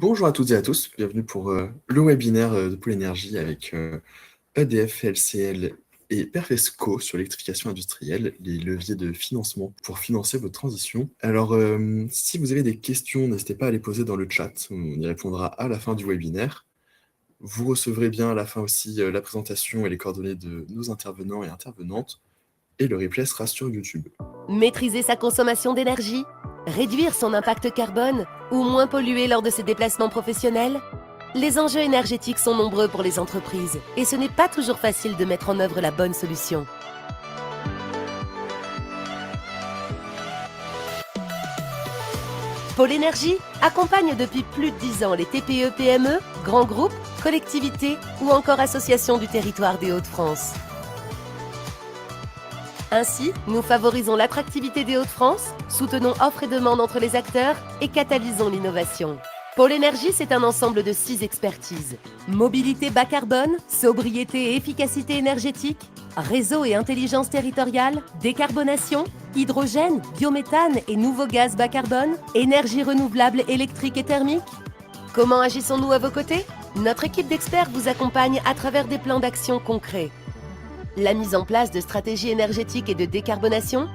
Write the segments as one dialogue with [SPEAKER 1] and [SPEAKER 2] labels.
[SPEAKER 1] Bonjour à toutes et à tous, bienvenue pour le webinaire de Pôle Énergie avec EDF, LCL et Perfesco sur l'électrification industrielle, les leviers de financement pour financer votre transition. Alors, si vous avez des questions, n'hésitez pas à les poser dans le chat, on y répondra à la fin du webinaire. Vous recevrez bien à la fin aussi la présentation et les coordonnées de nos intervenants et intervenantes, et le replay sera sur YouTube.
[SPEAKER 2] Maîtriser sa consommation d'énergie, réduire son impact carbone ou moins polluer lors de ses déplacements professionnels? Les enjeux énergétiques sont nombreux pour les entreprises et ce n'est pas toujours facile de mettre en œuvre la bonne solution. Pôle Énergie accompagne depuis plus de 10 ans les TPE-PME, grands groupes, collectivités ou encore associations du territoire des Hauts-de-France. Ainsi, nous favorisons l'attractivité des Hauts-de-France, soutenons offre et demande entre les acteurs et catalysons l'innovation. Pôle Énergie, c'est un ensemble de 6 expertises. Mobilité bas carbone, sobriété et efficacité énergétique, réseau et intelligence territoriale, décarbonation, hydrogène, biométhane et nouveaux gaz bas carbone, énergie renouvelable électrique et thermique. Comment agissons-nous à vos côtés? Notre équipe d'experts vous accompagne à travers des plans d'action concrets. La mise en place de stratégies énergétiques et de décarbonation,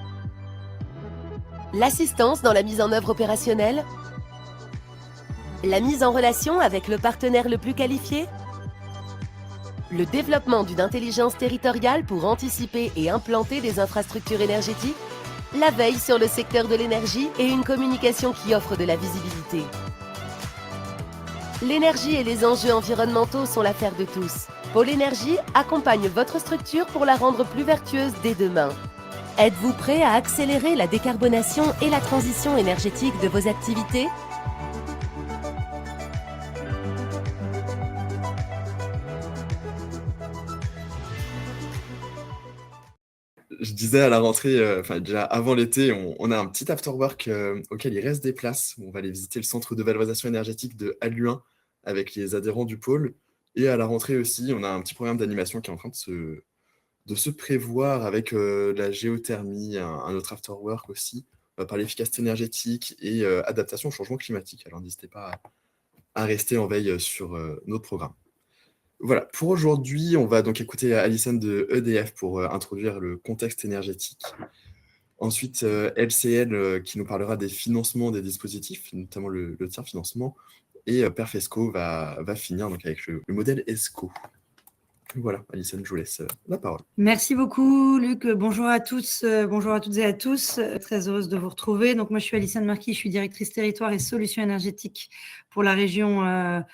[SPEAKER 2] l'assistance dans la mise en œuvre opérationnelle, la mise en relation avec le partenaire le plus qualifié, le développement d'une intelligence territoriale pour anticiper et implanter des infrastructures énergétiques, la veille sur le secteur de l'énergie et une communication qui offre de la visibilité. L'énergie et les enjeux environnementaux sont l'affaire de tous. Pôle Énergie accompagne votre structure pour la rendre plus vertueuse dès demain. Êtes-vous prêt à accélérer la décarbonation et la transition énergétique de vos activités?
[SPEAKER 1] Je disais à la rentrée, déjà avant l'été, on a un petit afterwork auquel il reste des places. On va aller visiter le centre de valorisation énergétique de Halluin avec les adhérents du pôle. Et à la rentrée aussi, on a un petit programme d'animation qui est en train de se prévoir avec la géothermie, un autre afterwork aussi, par l'efficacité énergétique et adaptation au changement climatique. Alors n'hésitez pas à rester en veille sur notre programme. Voilà, pour aujourd'hui, on va donc écouter Alison de EDF pour introduire le contexte énergétique. Ensuite, LCL qui nous parlera des financements des dispositifs, notamment le tiers financement. Et Perfesco va finir donc avec le modèle ESCO. Voilà, Alison, je vous laisse la parole.
[SPEAKER 3] Merci beaucoup, Luc. Bonjour à tous, bonjour à toutes et à tous. Très heureuse de vous retrouver. Donc, moi, je suis Alison Marquis, je suis directrice territoire et solutions énergétiques pour la région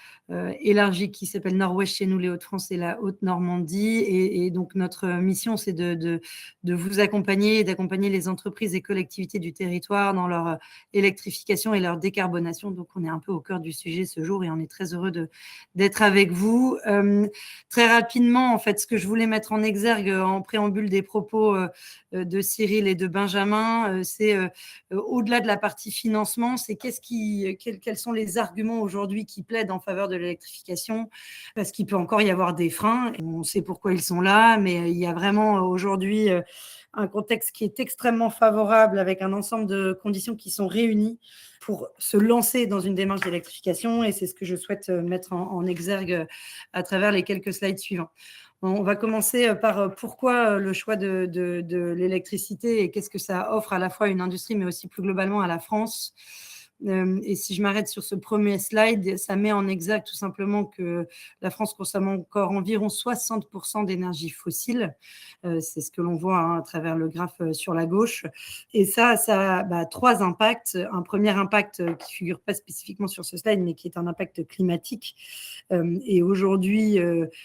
[SPEAKER 3] élargie qui s'appelle Nord-Ouest chez nous, les Hauts-de-France et la Haute-Normandie. Et donc, notre mission, c'est de vous accompagner et d'accompagner les entreprises et collectivités du territoire dans leur électrification et leur décarbonation. Donc, on est un peu au cœur du sujet ce jour et on est très heureux d'être avec vous. Très rapidement, en fait, ce que je voulais mettre en exergue en préambule des propos de Cyril et de Benjamin, c'est au-delà de la partie financement, c'est quels sont les arguments aujourd'hui qui plaident en faveur de l'électrification, parce qu'il peut encore y avoir des freins, on sait pourquoi ils sont là, mais il y a vraiment aujourd'hui un contexte qui est extrêmement favorable avec un ensemble de conditions qui sont réunies pour se lancer dans une démarche d'électrification, et c'est ce que je souhaite mettre en exergue à travers les quelques slides suivants. On va commencer par pourquoi le choix de l'électricité et qu'est-ce que ça offre à la fois à une industrie, mais aussi plus globalement à la France. Et si je m'arrête sur ce premier slide, ça met en exergue tout simplement que la France consomme encore environ 60% d'énergie fossile. C'est ce que l'on voit à travers le graphe sur la gauche. Et ça a 3 impacts. Un premier impact qui ne figure pas spécifiquement sur ce slide, mais qui est un impact climatique. Et aujourd'hui,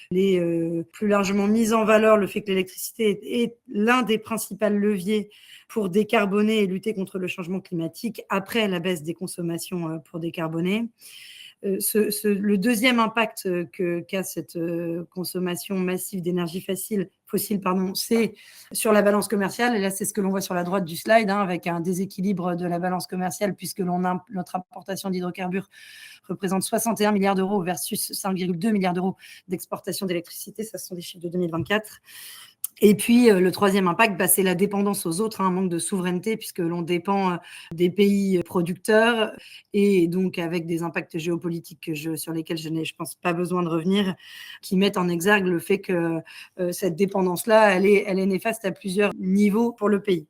[SPEAKER 3] les plus largement mis en valeur le fait que l'électricité est l'un des principaux leviers pour décarboner et lutter contre le changement climatique après la baisse des consommations pour décarboner. Le deuxième impact qu'a cette consommation massive d'énergie facile fossiles, c'est sur la balance commerciale. Et là, c'est ce que l'on voit sur la droite du slide, avec un déséquilibre de la balance commerciale, puisque notre importation d'hydrocarbures représente 61 milliards d'euros versus 5,2 milliards d'euros d'exportation d'électricité. Ça, ce sont des chiffres de 2024. Et puis, le troisième impact, c'est la dépendance aux autres, un manque de souveraineté, puisque l'on dépend des pays producteurs, et donc avec des impacts géopolitiques sur lesquels je n'ai, je pense, pas besoin de revenir, qui mettent en exergue le fait que cette dépendance-là, elle est néfaste à plusieurs niveaux pour le pays.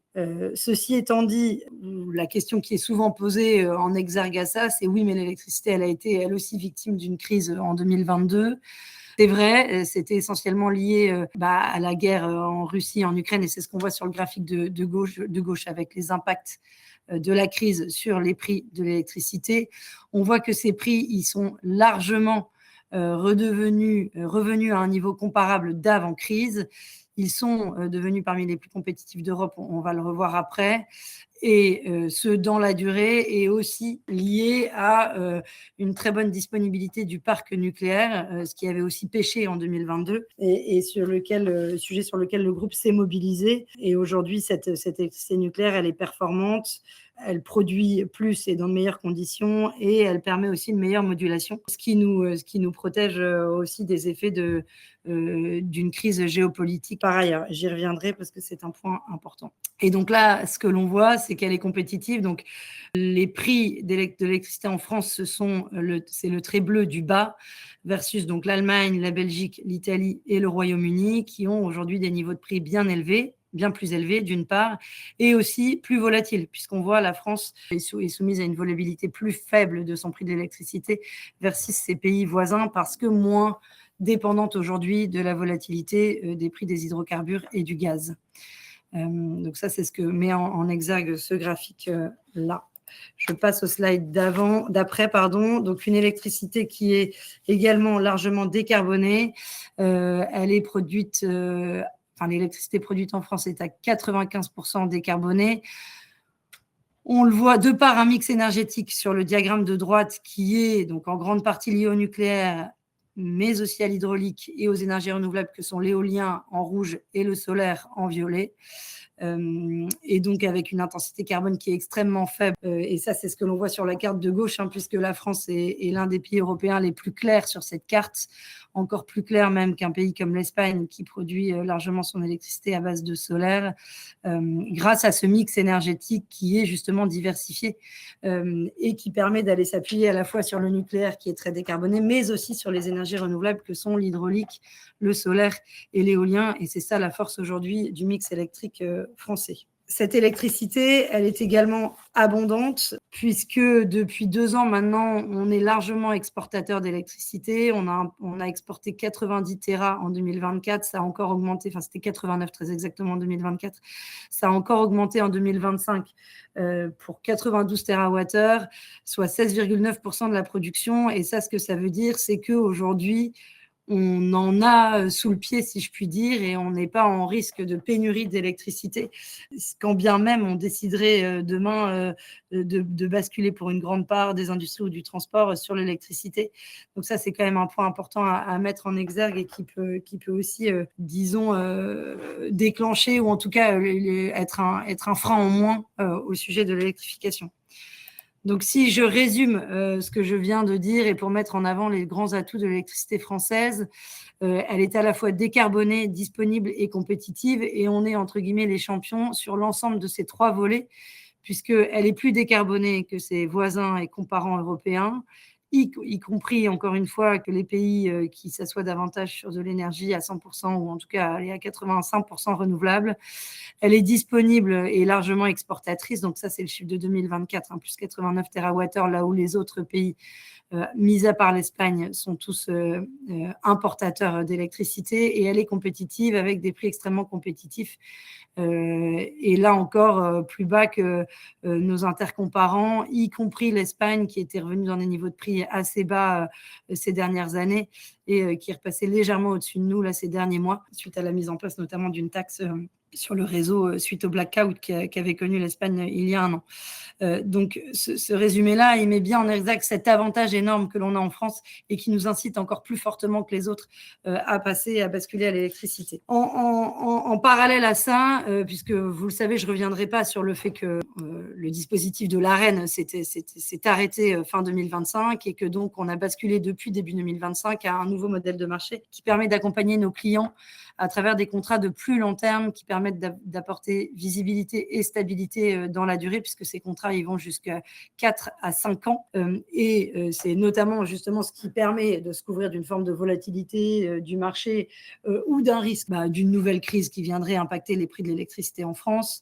[SPEAKER 3] Ceci étant dit, la question qui est souvent posée en exergue à ça, c'est oui, mais l'électricité, elle a été elle aussi victime d'une crise en 2022. C'est vrai, c'était essentiellement lié à la guerre en Russie, en Ukraine, et c'est ce qu'on voit sur le graphique de gauche avec les impacts de la crise sur les prix de l'électricité. On voit que ces prix, ils sont largement revenus à un niveau comparable d'avant-crise. Ils sont devenus parmi les plus compétitifs d'Europe, on va le revoir après. Et ce, dans la durée, est aussi lié à une très bonne disponibilité du parc nucléaire, ce qui avait aussi pêché en 2022, et sujet sur lequel le groupe s'est mobilisé. Et aujourd'hui, cette électricité nucléaire, elle est performante, elle produit plus et dans de meilleures conditions, et elle permet aussi une meilleure modulation, ce qui nous protège aussi des effets d'une crise géopolitique. Par ailleurs, j'y reviendrai parce que c'est un point important. Et donc là, ce que l'on voit, c'est qu'elle est compétitive. Donc, les prix de l'électricité en France, c'est le trait bleu du bas, versus donc l'Allemagne, la Belgique, l'Italie et le Royaume-Uni, qui ont aujourd'hui des niveaux de prix bien plus élevés d'une part, et aussi plus volatiles, puisqu'on voit la France est soumise à une volatilité plus faible de son prix de l'électricité versus ses pays voisins, parce que moins dépendante aujourd'hui de la volatilité des prix des hydrocarbures et du gaz. Donc ça, c'est ce que met en exergue ce graphique-là. Je passe au slide d'après. Donc une électricité qui est également largement décarbonée. Elle est produite, l'électricité produite en France est à 95% décarbonée. On le voit de par un mix énergétique sur le diagramme de droite qui est donc en grande partie lié au nucléaire, mais aussi à l'hydraulique et aux énergies renouvelables que sont l'éolien en rouge et le solaire en violet. Et donc avec une intensité carbone qui est extrêmement faible. Et ça, c'est ce que l'on voit sur la carte de gauche, puisque la France est l'un des pays européens les plus clairs sur cette carte, encore plus clair même qu'un pays comme l'Espagne, qui produit largement son électricité à base de solaire, grâce à ce mix énergétique qui est justement diversifié et qui permet d'aller s'appuyer à la fois sur le nucléaire qui est très décarboné, mais aussi sur les énergies renouvelables que sont l'hydraulique, le solaire et l'éolien. Et c'est ça la force aujourd'hui du mix électrique français. Cette électricité, elle est également abondante, puisque depuis 2 ans maintenant, on est largement exportateur d'électricité. On a exporté 90 téra en 2024, ça a encore augmenté, c'était 89 très exactement en 2024, ça a encore augmenté en 2025 pour 92 TWh, soit 16,9% de la production. Et ça, ce que ça veut dire, c'est qu'aujourd'hui, on en a sous le pied, si je puis dire, et on n'est pas en risque de pénurie d'électricité, quand bien même on déciderait demain de basculer pour une grande part des industries ou du transport sur l'électricité. Donc ça, c'est quand même un point important à mettre en exergue, et qui peut aussi, déclencher, ou en tout cas être un frein en moins au sujet de l'électrification. Donc, si je résume ce que je viens de dire, et pour mettre en avant les grands atouts de l'électricité française, elle est à la fois décarbonée, disponible et compétitive, et on est, entre guillemets, les champions sur l'ensemble de ces 3 volets, puisqu'elle est plus décarbonée que ses voisins et comparants européens, y compris, encore une fois, que les pays qui s'assoient davantage sur de l'énergie à 100%, ou en tout cas à 85% renouvelable. Elle est disponible et largement exportatrice, donc ça, c'est le chiffre de 2024, plus 89 TWh, là où les autres pays, mis à part l'Espagne, sont tous importateurs d'électricité, et elle est compétitive avec des prix extrêmement compétitifs, et là encore plus bas que nos intercomparants, y compris l'Espagne, qui était revenue dans des niveaux de prix assez bas ces dernières années, et qui est repassé légèrement au-dessus de nous là, ces derniers mois, suite à la mise en place notamment d'une taxe sur le réseau suite au blackout qu'avait connu l'Espagne il y a un an. Donc, ce résumé-là, il met bien en exergue cet avantage énorme que l'on a en France et qui nous incite encore plus fortement que les autres à basculer à l'électricité. En parallèle à ça, puisque vous le savez, je ne reviendrai pas sur le fait que le dispositif de l'Arenh s'est arrêté fin 2025 et que donc on a basculé depuis début 2025 à un nouveau modèle de marché qui permet d'accompagner nos clients à travers des contrats de plus long terme qui permettent d'apporter visibilité et stabilité dans la durée, puisque ces contrats ils vont jusqu'à 4 à 5 ans. Et c'est notamment justement ce qui permet de se couvrir d'une forme de volatilité du marché ou d'un risque d'une nouvelle crise qui viendrait impacter les prix de l'électricité en France.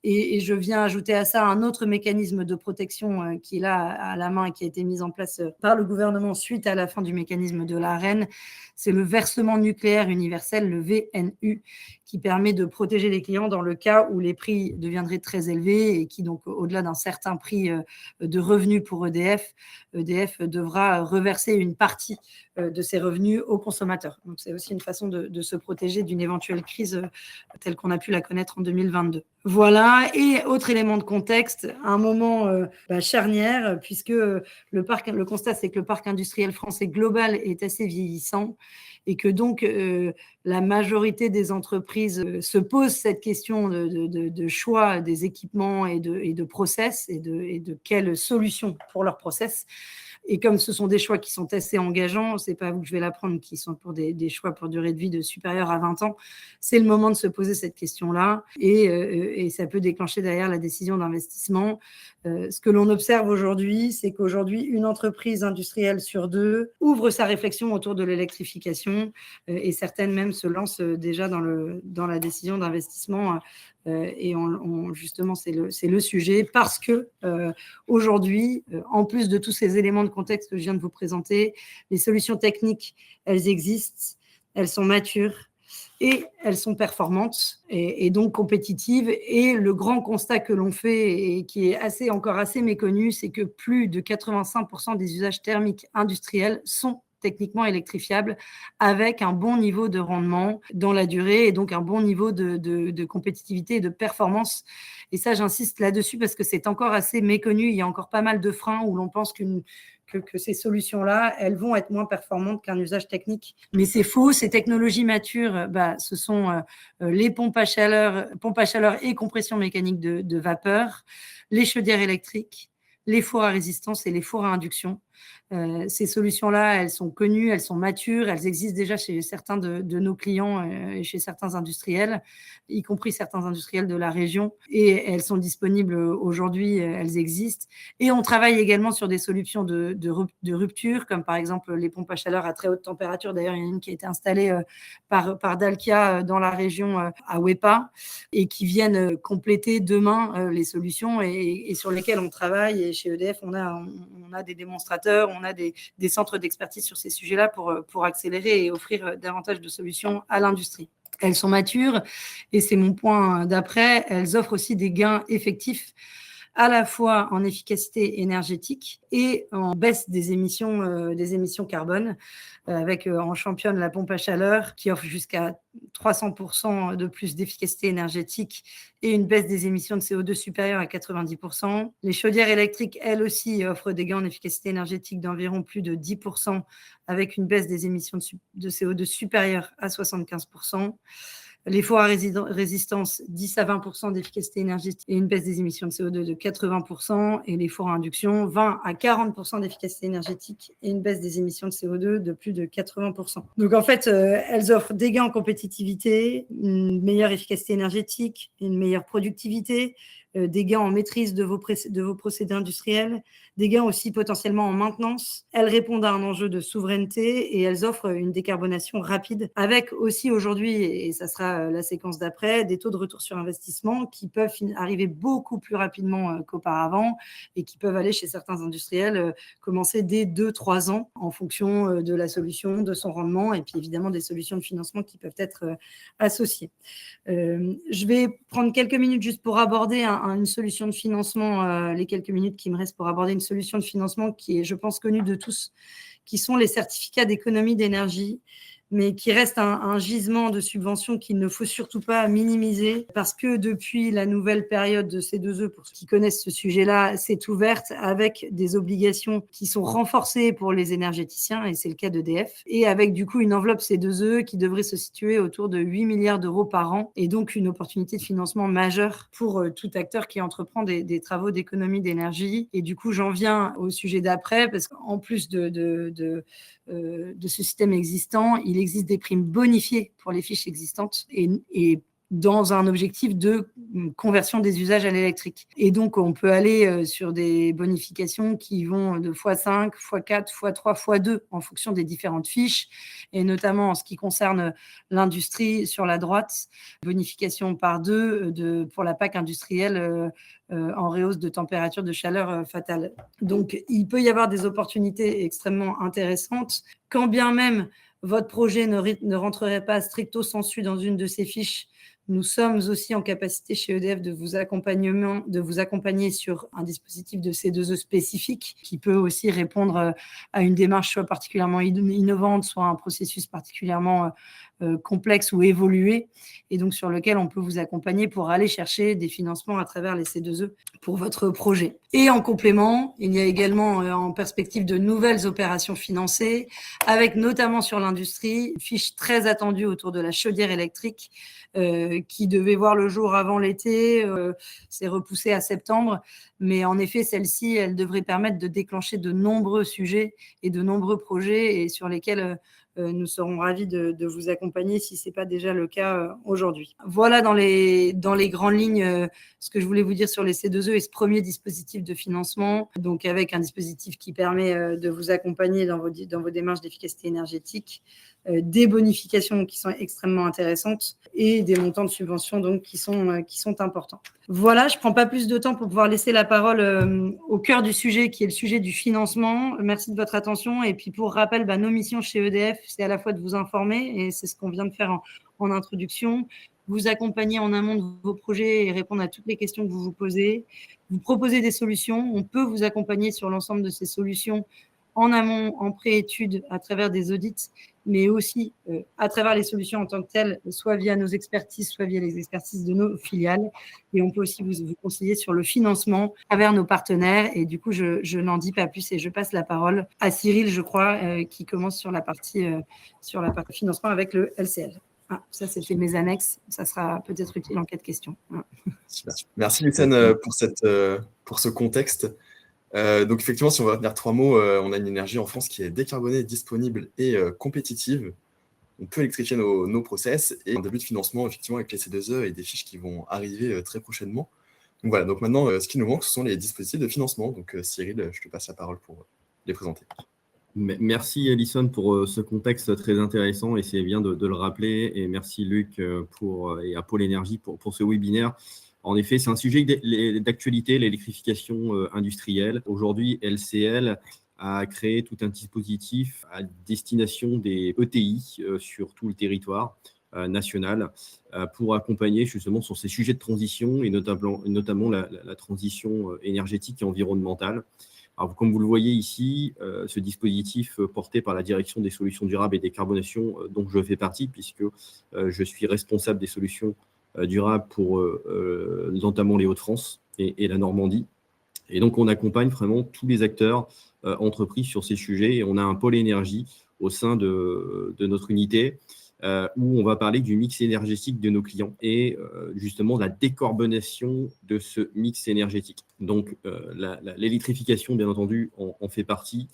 [SPEAKER 3] Et je viens ajouter à ça un autre mécanisme de protection qui est là à la main et qui a été mis en place par le gouvernement suite à la fin du mécanisme de l'Arenh. C'est le versement nucléaire universel, le VNU, qui permet de protéger les clients dans le cas où les prix deviendraient très élevés et qui, donc, au-delà d'un certain prix de revenus pour EDF, EDF devra reverser une partie de ses revenus aux consommateurs. Donc, c'est aussi une façon de se protéger d'une éventuelle crise telle qu'on a pu la connaître en 2022. Voilà. Et autre élément de contexte, un moment charnière, puisque le constat, c'est que le parc industriel français global est assez vieillissant et que donc la majorité des entreprises se posent cette question de choix des équipements et de process et de quelles solutions pour leurs process. Et comme ce sont des choix qui sont assez engageants, c'est pas à vous que je vais l'apprendre, qui sont pour des choix pour durée de vie de supérieure à 20 ans, c'est le moment de se poser cette question-là et ça peut déclencher derrière la décision d'investissement. Ce que l'on observe aujourd'hui, c'est qu'aujourd'hui, une entreprise industrielle sur 2 ouvre sa réflexion autour de l'électrification et certaines même se lancent déjà dans la décision d'investissement. Et justement, c'est le sujet parce que aujourd'hui, en plus de tous ces éléments de contexte que je viens de vous présenter, les solutions techniques, elles existent, elles sont matures et elles sont performantes et donc compétitives. Et le grand constat que l'on fait et qui est encore assez méconnu, c'est que plus de 85% des usages thermiques industriels sont techniquement électrifiables avec un bon niveau de rendement dans la durée et donc un bon niveau de compétitivité et de performance. Et ça, j'insiste là-dessus parce que c'est encore assez méconnu. Il y a encore pas mal de freins où l'on pense que ces solutions-là, elles vont être moins performantes qu'un usage technique. Mais c'est faux. Ces technologies matures, ce sont les pompes à chaleur et compression mécanique de vapeur, les chaudières électriques, les fours à résistance et les fours à induction. Ces solutions-là, elles sont connues, elles sont matures, elles existent déjà chez certains de nos clients et chez certains industriels, y compris certains industriels de la région. Et elles sont disponibles aujourd'hui, elles existent. Et on travaille également sur des solutions de rupture, comme par exemple les pompes à chaleur à très haute température. D'ailleurs, il y en a une qui a été installée par Dalkia dans la région à Wepa et qui viennent compléter demain les solutions et sur lesquelles on travaille. Et chez EDF, on a des démonstrateurs, on a des centres d'expertise sur ces sujets-là pour accélérer et offrir davantage de solutions à l'industrie. Elles sont matures et c'est mon point d'après, elles offrent aussi des gains effectifs à la fois en efficacité énergétique et en baisse des émissions carbone, avec en championne la pompe à chaleur qui offre jusqu'à 300% de plus d'efficacité énergétique et une baisse des émissions de CO2 supérieure à 90%. Les chaudières électriques, elles aussi, offrent des gains en efficacité énergétique d'environ plus de 10% avec une baisse des émissions de CO2 supérieure à 75%. Les fours à résistance, 10 à 20% d'efficacité énergétique et une baisse des émissions de CO2 de 80%. Et les fours à induction, 20 à 40% d'efficacité énergétique et une baisse des émissions de CO2 de plus de 80%. Donc en fait, elles offrent des gains en compétitivité, une meilleure efficacité énergétique, une meilleure productivité, des gains en maîtrise de vos procédés industriels, des gains aussi potentiellement en maintenance. Elles répondent à un enjeu de souveraineté et elles offrent une décarbonation rapide avec aussi aujourd'hui, et ça sera la séquence d'après, des taux de retour sur investissement qui peuvent arriver beaucoup plus rapidement qu'auparavant et qui peuvent aller chez certains industriels commencer dès 2-3 ans en fonction de la solution, de son rendement et puis évidemment des solutions de financement qui peuvent être associées. Je vais prendre quelques minutes juste pour aborder une solution de financement, les quelques minutes qui me restent pour aborder une solution de financement qui est, je pense, connue de tous, qui sont les certificats d'économie d'énergie. mais qui reste un gisement de subventions qu'il ne faut surtout pas minimiser, parce que depuis la nouvelle période de C2E, pour ceux qui connaissent ce sujet-là, c'est ouverte avec des obligations qui sont renforcées pour les énergéticiens, et c'est le cas d'EDF, et avec du coup une enveloppe C2E qui devrait se situer autour de 8 milliards d'euros par an, et donc une opportunité de financement majeure pour tout acteur qui entreprend des travaux d'économie d'énergie. Et du coup, j'en viens au sujet d'après, parce qu'en plus de ce système existant, il existe des primes bonifiées pour les fiches existantes et dans un objectif de conversion des usages à l'électrique. Et donc, on peut aller sur des bonifications qui vont de x5, x4, x3, x2 en fonction des différentes fiches, et notamment en ce qui concerne l'industrie sur la droite, bonification par 2 pour la PAC industrielle en rehausse de température de chaleur fatale. Donc, il peut y avoir des opportunités extrêmement intéressantes, quand bien même votre projet ne rentrerait pas stricto sensu dans une de ces fiches. Nous sommes aussi en capacité chez EDF de vous accompagner sur un dispositif de C2E spécifique qui peut aussi répondre à une démarche soit particulièrement innovante, soit un processus particulièrement complexe ou évolué, et donc sur lequel on peut vous accompagner pour aller chercher des financements à travers les C2E pour votre projet. Et en complément, il y a également en perspective de nouvelles opérations financées, avec notamment sur l'industrie, une fiche très attendue autour de la chaudière électrique qui devait voir le jour avant l'été, c'est repoussé à septembre, mais en effet, celle-ci, elle devrait permettre de déclencher de nombreux sujets et de nombreux projets, et sur lesquels nous serons ravis de vous accompagner si ce n'est pas déjà le cas aujourd'hui. Voilà dans les grandes lignes ce que je voulais vous dire sur les C2E et ce premier dispositif de financement, donc avec un dispositif qui permet de vous accompagner dans vos démarches d'efficacité énergétique, des bonifications qui sont extrêmement intéressantes et des montants de subventions donc qui sont importants. Voilà, je ne prends pas plus de temps pour pouvoir laisser la parole au cœur du sujet, qui est le sujet du financement. Merci de votre attention. Et puis pour rappel, nos missions chez EDF, c'est à la fois de vous informer, et c'est ce qu'on vient de faire en introduction, vous accompagner en amont de vos projets et répondre à toutes les questions que vous vous posez, vous proposer des solutions. On peut vous accompagner sur l'ensemble de ces solutions en amont, en pré-étude, à travers des audits, mais aussi à travers les solutions en tant que telles, soit via nos expertises, soit via les expertises de nos filiales. Et on peut aussi vous conseiller sur le financement à travers nos partenaires. Et du coup, je n'en dis pas plus et je passe la parole à Cyril, je crois, qui commence sur la partie financement avec le LCL. Ah, ça, c'était mes annexes. Ça sera peut-être utile en cas de questions.
[SPEAKER 1] Super. Merci, Lucène, pour ce contexte. Donc effectivement, si on va retenir 3 mots, on a une énergie en France qui est décarbonée, disponible et compétitive. On peut électrifier nos process, et un début de financement effectivement avec les C2E et des fiches qui vont arriver très prochainement. Donc voilà, donc maintenant ce qui nous manque, ce sont les dispositifs de financement. Donc Cyril, je te passe la parole pour les présenter.
[SPEAKER 4] Merci Alison pour ce contexte très intéressant, et c'est bien de le rappeler, et merci Luc et à Pôle Énergie pour ce webinaire. En effet, c'est un sujet d'actualité, l'électrification industrielle. Aujourd'hui, LCL a créé tout un dispositif à destination des ETI sur tout le territoire national pour accompagner justement sur ces sujets de transition, et notamment la transition énergétique et environnementale. Alors, comme vous le voyez ici, ce dispositif porté par la Direction des solutions durables et décarbonation, dont je fais partie, puisque je suis responsable des solutions durables pour notamment les Hauts-de-France et la Normandie. Et donc, on accompagne vraiment tous les acteurs entrepris sur ces sujets. Et on a un pôle énergie au sein de notre unité où on va parler du mix énergétique de nos clients et justement de la décarbonation de ce mix énergétique. Donc, l'électrification, bien entendu, en fait partie.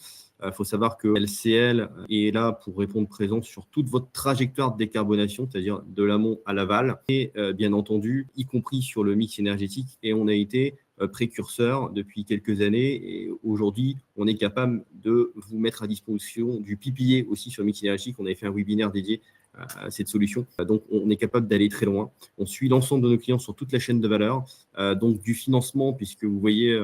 [SPEAKER 4] Il faut savoir que LCL est là pour répondre présent sur toute votre trajectoire de décarbonation, c'est-à-dire de l'amont à l'aval, et bien entendu, y compris sur le mix énergétique. Et on a été précurseur depuis quelques années, et aujourd'hui, on est capable de vous mettre à disposition du PPA aussi sur le mix énergétique. On avait fait un webinaire dédié à cette solution. Donc, on est capable d'aller très loin. On suit l'ensemble de nos clients sur toute la chaîne de valeur. Donc, du financement, puisque vous voyez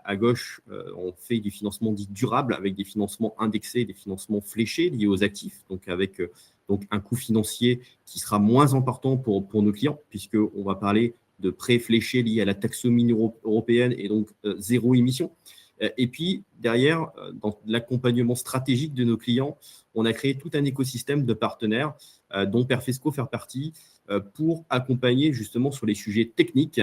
[SPEAKER 4] à gauche, on fait du financement dit durable avec des financements indexés, des financements fléchés liés aux actifs, donc avec un coût financier qui sera moins important pour nos clients, puisqu'on va parler de prêts fléchés liés à la taxonomie européenne et donc zéro émission. Et puis, derrière, dans l'accompagnement stratégique de nos clients, on a créé tout un écosystème de partenaires dont Perfesco fait partie pour accompagner justement sur les sujets techniques,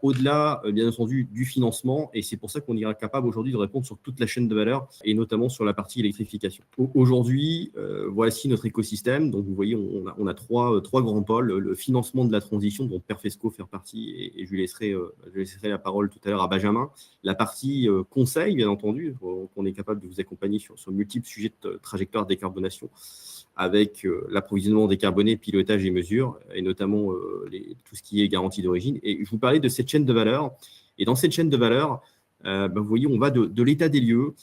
[SPEAKER 4] au-delà, bien entendu, du financement. Et c'est pour ça qu'on est capable aujourd'hui de répondre sur toute la chaîne de valeur et notamment sur la partie électrification. Aujourd'hui, voici notre écosystème. Donc, vous voyez, on a trois grands pôles. Le financement de la transition dont Perfesco fait partie et je laisserai la parole tout à l'heure à Benjamin. La partie conseil, bien entendu, qu'on est capable de vous accompagner sur multiples sujets de trajectoire de décarbonation avec l'approvisionnement décarboné, pilotage et mesures, et notamment tout ce qui est garantie d'origine. Et je vous parlais de cette chaîne de valeur. Et dans cette chaîne de valeur, vous voyez, on va de l'état des lieux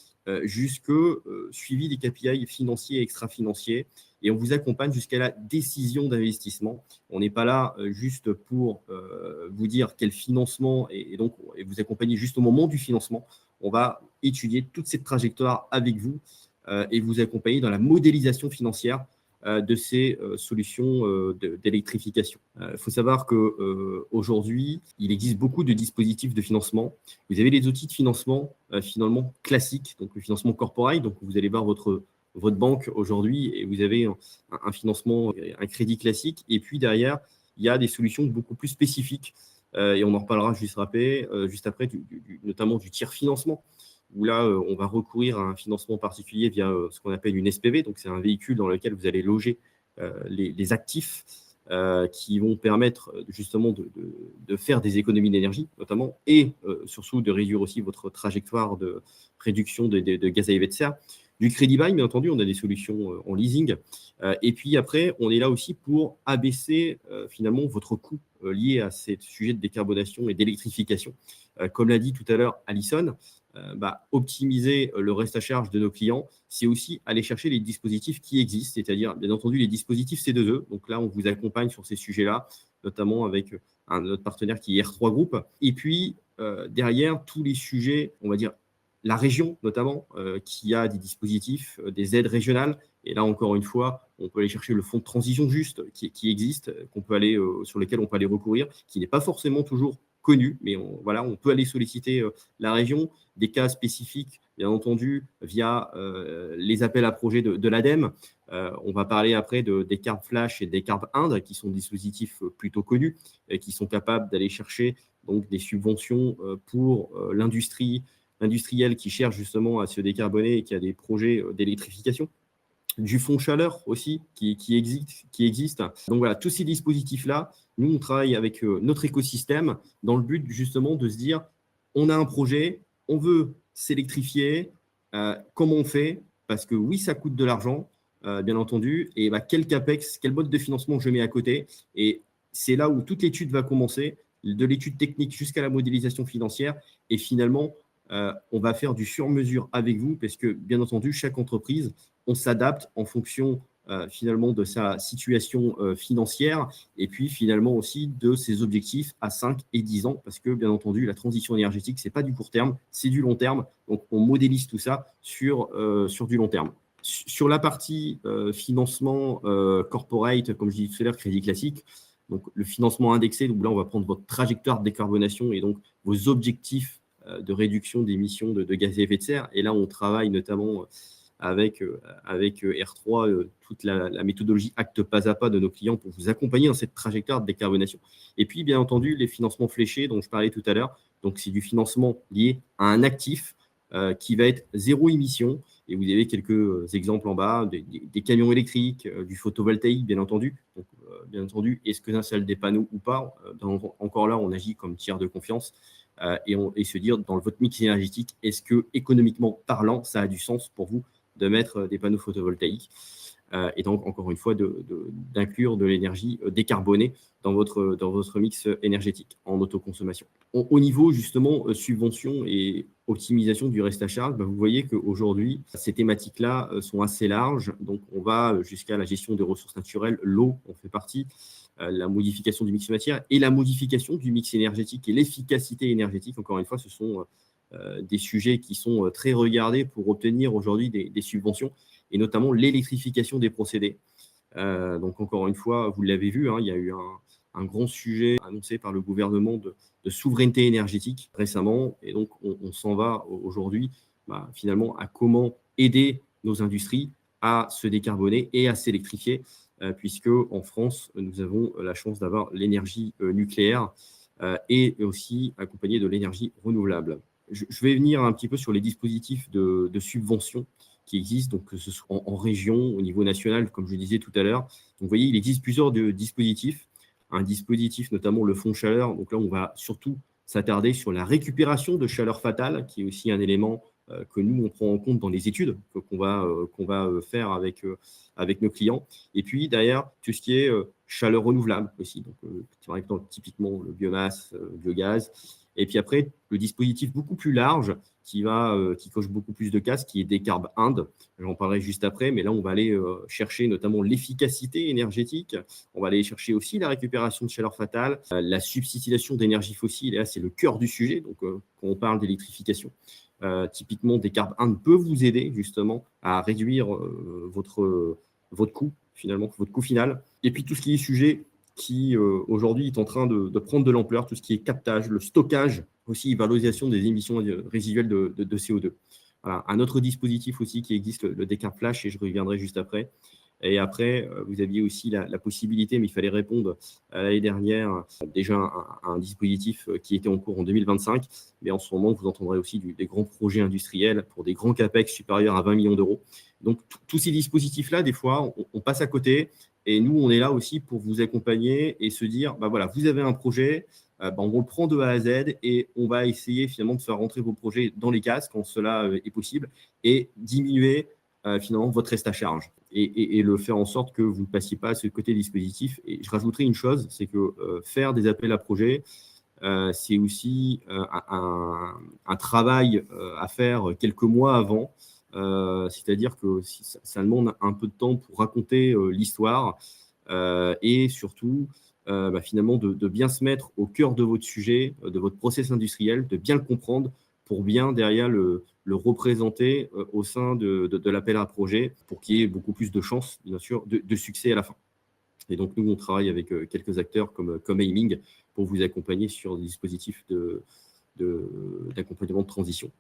[SPEAKER 4] jusqu'au suivi des KPI financiers et extra-financiers. Et on vous accompagne jusqu'à la décision d'investissement. On n'est pas là juste pour vous dire quel financement et vous accompagner juste au moment du financement. On va étudier toute cette trajectoire avec vous et vous accompagner dans la modélisation financière de ces solutions d'électrification. Il faut savoir qu'aujourd'hui, il existe beaucoup de dispositifs de financement. Vous avez les outils de financement finalement classiques, donc le financement corporate. Donc, vous allez voir votre banque aujourd'hui et vous avez un financement, un crédit classique. Et puis derrière, il y a des solutions beaucoup plus spécifiques et on en reparlera juste après, notamment du tiers financement, où là, on va recourir à un financement particulier via ce qu'on appelle une SPV. Donc, c'est un véhicule dans lequel vous allez loger les actifs qui vont permettre justement de faire des économies d'énergie, notamment, et surtout de réduire aussi votre trajectoire de réduction de gaz à effet de serre. Du crédit bail, bien entendu, on a des solutions en leasing. Et puis après, on est là aussi pour abaisser finalement votre coût lié à ces sujets de décarbonation et d'électrification. Comme l'a dit tout à l'heure Alison, optimiser le reste à charge de nos clients, c'est aussi aller chercher les dispositifs qui existent, c'est-à-dire, bien entendu, les dispositifs C2E. Donc là, on vous accompagne sur ces sujets-là, notamment avec notre partenaire qui est R3 Group. Et puis, derrière, tous les sujets, on va dire, la région notamment, qui a des dispositifs, des aides régionales. Et là, encore une fois, on peut aller chercher le fonds de transition juste qui existe, sur lequel on peut aller recourir, qui n'est pas forcément toujours connu, mais on peut aller solliciter la région, des cas spécifiques, bien entendu, via les appels à projets de l'ADEME. On va parler après des cartes Flash et des cartes Inde, qui sont des dispositifs plutôt connus, qui sont capables d'aller chercher donc, des subventions pour l'industriel qui cherche justement à se décarboner et qui a des projets d'électrification. Du fonds chaleur aussi qui existe. Donc voilà, tous ces dispositifs-là, nous, on travaille avec notre écosystème dans le but justement de se dire, on a un projet, on veut s'électrifier, comment on fait? Parce que oui, ça coûte de l'argent, bien entendu, et quel CAPEX, quel mode de financement je mets à côté? Et c'est là où toute l'étude va commencer, de l'étude technique jusqu'à la modélisation financière, et finalement, on va faire du sur-mesure avec vous parce que, bien entendu, chaque entreprise, on s'adapte en fonction finalement de sa situation financière et puis finalement aussi de ses objectifs à 5 et 10 ans parce que, bien entendu, la transition énergétique, ce n'est pas du court terme, c'est du long terme. Donc, on modélise tout ça sur du long terme. Sur la partie financement corporate, comme je disais tout à l'heure, crédit classique, donc le financement indexé, donc là, on va prendre votre trajectoire de décarbonation et donc vos objectifs de réduction d'émissions de gaz à effet de serre. Et là, on travaille notamment avec R3, toute la méthodologie acte pas à pas de nos clients pour vous accompagner dans cette trajectoire de décarbonation. Et puis, bien entendu, les financements fléchés dont je parlais tout à l'heure. Donc, c'est du financement lié à un actif qui va être zéro émission. Et vous avez quelques exemples en bas, des camions électriques, du photovoltaïque, bien entendu. Donc, bien entendu, est-ce que ça installe des panneaux ou pas? Encore là, on agit comme tiers de confiance. Et se dire, dans votre mix énergétique, est-ce que, économiquement parlant, ça a du sens pour vous de mettre des panneaux photovoltaïques et donc, encore une fois, d'inclure de l'énergie décarbonée dans votre mix énergétique en autoconsommation. Au niveau, justement, subvention et optimisation du reste à charge, vous voyez qu'aujourd'hui, ces thématiques-là sont assez larges. Donc, on va jusqu'à la gestion des ressources naturelles, l'eau, on fait partie, la modification du mix matière et la modification du mix énergétique et l'efficacité énergétique. Encore une fois, ce sont des sujets qui sont très regardés pour obtenir aujourd'hui des subventions et notamment l'électrification des procédés. Donc, encore une fois, vous l'avez vu, il y a eu un grand sujet annoncé par le gouvernement de souveraineté énergétique récemment. Et donc, on s'en va aujourd'hui finalement à comment aider nos industries à se décarboner et à s'électrifier, puisque en France, nous avons la chance d'avoir l'énergie nucléaire et aussi accompagnée de l'énergie renouvelable. Je vais venir un petit peu sur les dispositifs de subvention qui existent, donc que ce soit en région, au niveau national, comme je le disais tout à l'heure. Donc, vous voyez, il existe plusieurs dispositifs. Un dispositif, notamment le fonds chaleur. Donc là, on va surtout s'attarder sur la récupération de chaleur fatale, qui est aussi un élément que nous, on prend en compte dans les études qu'on va faire avec nos clients. Et puis, derrière, tout ce qui est chaleur renouvelable aussi. Donc, par exemple, typiquement, le biomasse, le biogaz. Et puis après, le dispositif beaucoup plus large qui coche beaucoup plus de cases, qui est Décarb Inde. J'en parlerai juste après, mais là, on va aller chercher notamment l'efficacité énergétique. On va aller chercher aussi la récupération de chaleur fatale, la substitution d'énergie fossile. Et là, c'est le cœur du sujet. Donc, quand on parle d'électrification, typiquement, Décarb Inde peut vous aider justement à réduire votre coût, finalement, votre coût final. Et puis, tout ce qui est sujet qui aujourd'hui est en train de prendre de l'ampleur, tout ce qui est captage, le stockage, aussi valorisation des émissions résiduelles de CO2. Voilà. Un autre dispositif aussi qui existe, le Décarb Flash, et je reviendrai juste après. Et après, vous aviez aussi la possibilité, mais il fallait répondre l'année dernière, déjà un dispositif qui était en cours en 2025, mais en ce moment, vous entendrez aussi des grands projets industriels pour des grands CAPEX supérieurs à 20 millions d'euros. Donc, tous ces dispositifs-là, des fois, on passe à côté. Et nous, on est là aussi pour vous accompagner et se dire, voilà, vous avez un projet, on le prend de A à Z et on va essayer finalement de faire rentrer vos projets dans les cases quand cela est possible et diminuer finalement votre reste à charge et le faire en sorte que vous ne passiez pas à ce côté dispositif. Et je rajouterai une chose, c'est que faire des appels à projets, c'est aussi un travail à faire quelques mois avant. C'est-à-dire que ça demande un peu de temps pour raconter l'histoire et surtout finalement de bien se mettre au cœur de votre sujet, de votre process industriel, de bien le comprendre pour bien derrière le représenter au sein de l'appel à projet pour qu'il y ait beaucoup plus de chances, bien sûr, de succès à la fin. Et donc, nous, on travaille avec quelques acteurs comme Aiming pour vous accompagner sur des dispositifs d'accompagnement de transition.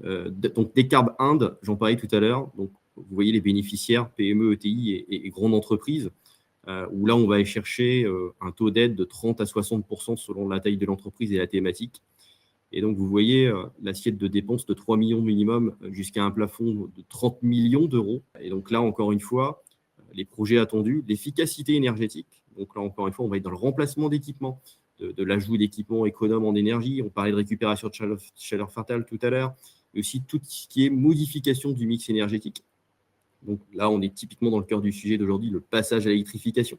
[SPEAKER 4] Donc, Décarb Inde, j'en parlais tout à l'heure. Donc, vous voyez les bénéficiaires, PME, ETI et grandes entreprises, où là, on va aller chercher un taux d'aide de 30 à 60% selon la taille de l'entreprise et la thématique. Et donc, vous voyez l'assiette de dépenses de 3 millions minimum jusqu'à un plafond de 30 millions d'euros. Et donc là, encore une fois, les projets attendus, l'efficacité énergétique. Donc là, encore une fois, on va être dans le remplacement d'équipements, de l'ajout d'équipements économes en énergie. On parlait de récupération de chaleur fatale tout à l'heure. Et aussi tout ce qui est modification du mix énergétique. Donc là, on est typiquement dans le cœur du sujet d'aujourd'hui, le passage à l'électrification.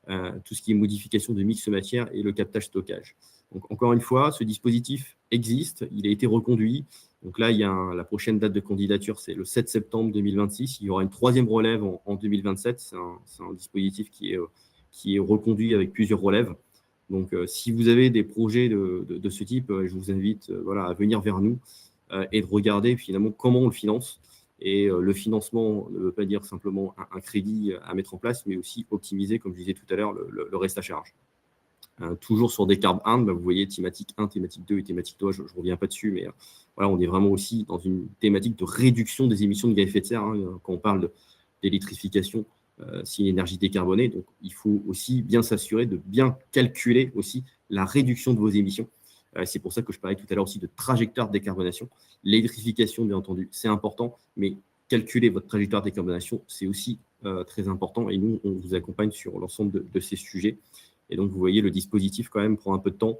[SPEAKER 4] Tout ce qui est modification de mix matière et le captage-stockage. Donc encore une fois, ce dispositif existe, il a été reconduit. Donc là, il y a la prochaine date de candidature, c'est le 7 septembre 2026. Il y aura une troisième relève en 2027. C'est un dispositif qui est reconduit avec plusieurs relèves. Donc si vous avez des projets de ce type, je vous invite à venir vers nous et de regarder finalement comment on le finance. Et le financement ne veut pas dire simplement un crédit à mettre en place, mais aussi optimiser, comme je disais tout à l'heure, le reste à charge. Toujours sur Décarb Inde, vous voyez thématique 1, thématique 2 et thématique 3, je ne reviens pas dessus, mais on est vraiment aussi dans une thématique de réduction des émissions de gaz à effet de serre quand on parle d'électrification, c'est une énergie décarbonée. Donc, il faut aussi bien s'assurer de bien calculer aussi la réduction de vos émissions. C'est pour ça que je parlais tout à l'heure aussi de trajectoire de décarbonation. L'électrification, bien entendu, c'est important, mais calculer votre trajectoire de décarbonation, c'est aussi très important. Et nous, on vous accompagne sur l'ensemble de ces sujets. Et donc, vous voyez, le dispositif, quand même, prend un peu de temps.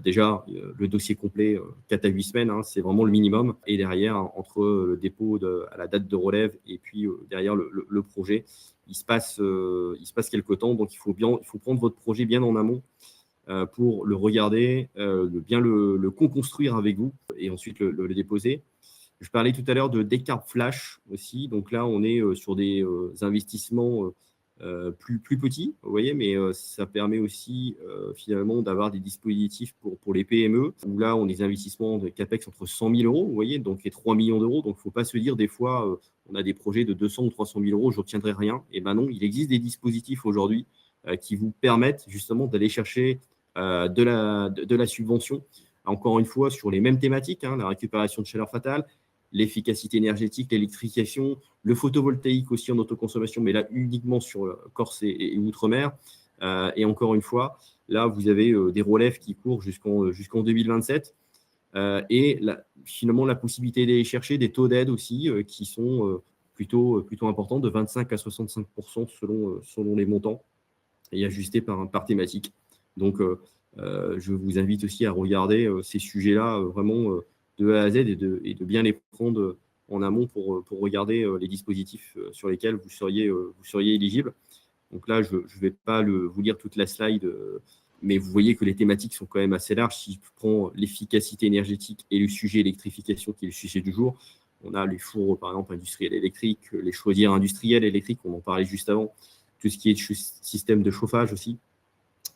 [SPEAKER 4] Déjà, le dossier complet, 4 à 8 semaines, c'est vraiment le minimum. Et derrière, entre le dépôt à la date de relève et puis derrière le projet, il se passe quelques temps. Donc, il faut prendre votre projet bien en amont pour le regarder, bien le co-construire avec vous et ensuite le déposer. Je parlais tout à l'heure de Décarb Flash aussi. Donc là, on est sur des investissements plus petits, vous voyez, mais ça permet aussi finalement d'avoir des dispositifs pour les PME, où là, on a des investissements de CAPEX entre 100 000 euros, vous voyez, donc et 3 millions d'euros. Donc, il ne faut pas se dire des fois, on a des projets de 200 ou 300 000 euros, je n'obtiendrai rien. Et ben non, il existe des dispositifs aujourd'hui qui vous permettent justement d'aller chercher de la subvention, encore une fois, sur les mêmes thématiques, la récupération de chaleur fatale, l'efficacité énergétique, l'électrification, le photovoltaïque aussi en autoconsommation, mais là uniquement sur Corse et Outre-mer. Et encore une fois, là, vous avez des relèves qui courent jusqu'en 2027. Et finalement, la possibilité d'aller chercher des taux d'aide aussi qui sont plutôt importants, de 25 à 65% selon les montants, et ajustés par thématique. Donc, je vous invite aussi à regarder ces sujets-là vraiment de A à Z et de bien les prendre en amont pour regarder les dispositifs sur lesquels vous seriez éligible. Donc là, je ne vais pas vous lire toute la slide, mais vous voyez que les thématiques sont quand même assez larges. Si je prends l'efficacité énergétique et le sujet électrification, qui est le sujet du jour, on a les fours, par exemple, industriels électriques, les chaudières industrielles électriques, on en parlait juste avant, tout ce qui est système de chauffage aussi,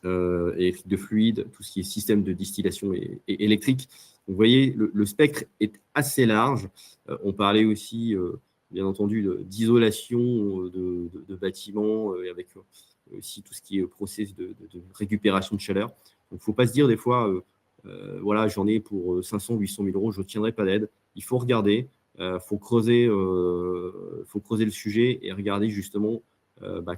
[SPEAKER 4] électrique de fluide, tout ce qui est système de distillation et électrique. Donc, vous voyez, le spectre est assez large. On parlait aussi, bien entendu, d'isolation de bâtiments, avec aussi tout ce qui est process de récupération de chaleur. Donc, il ne faut pas se dire des fois, voilà, j'en ai pour 500, 800 000 euros, je n'obtiendrai pas d'aide. Il faut regarder, faut creuser le sujet et regarder justement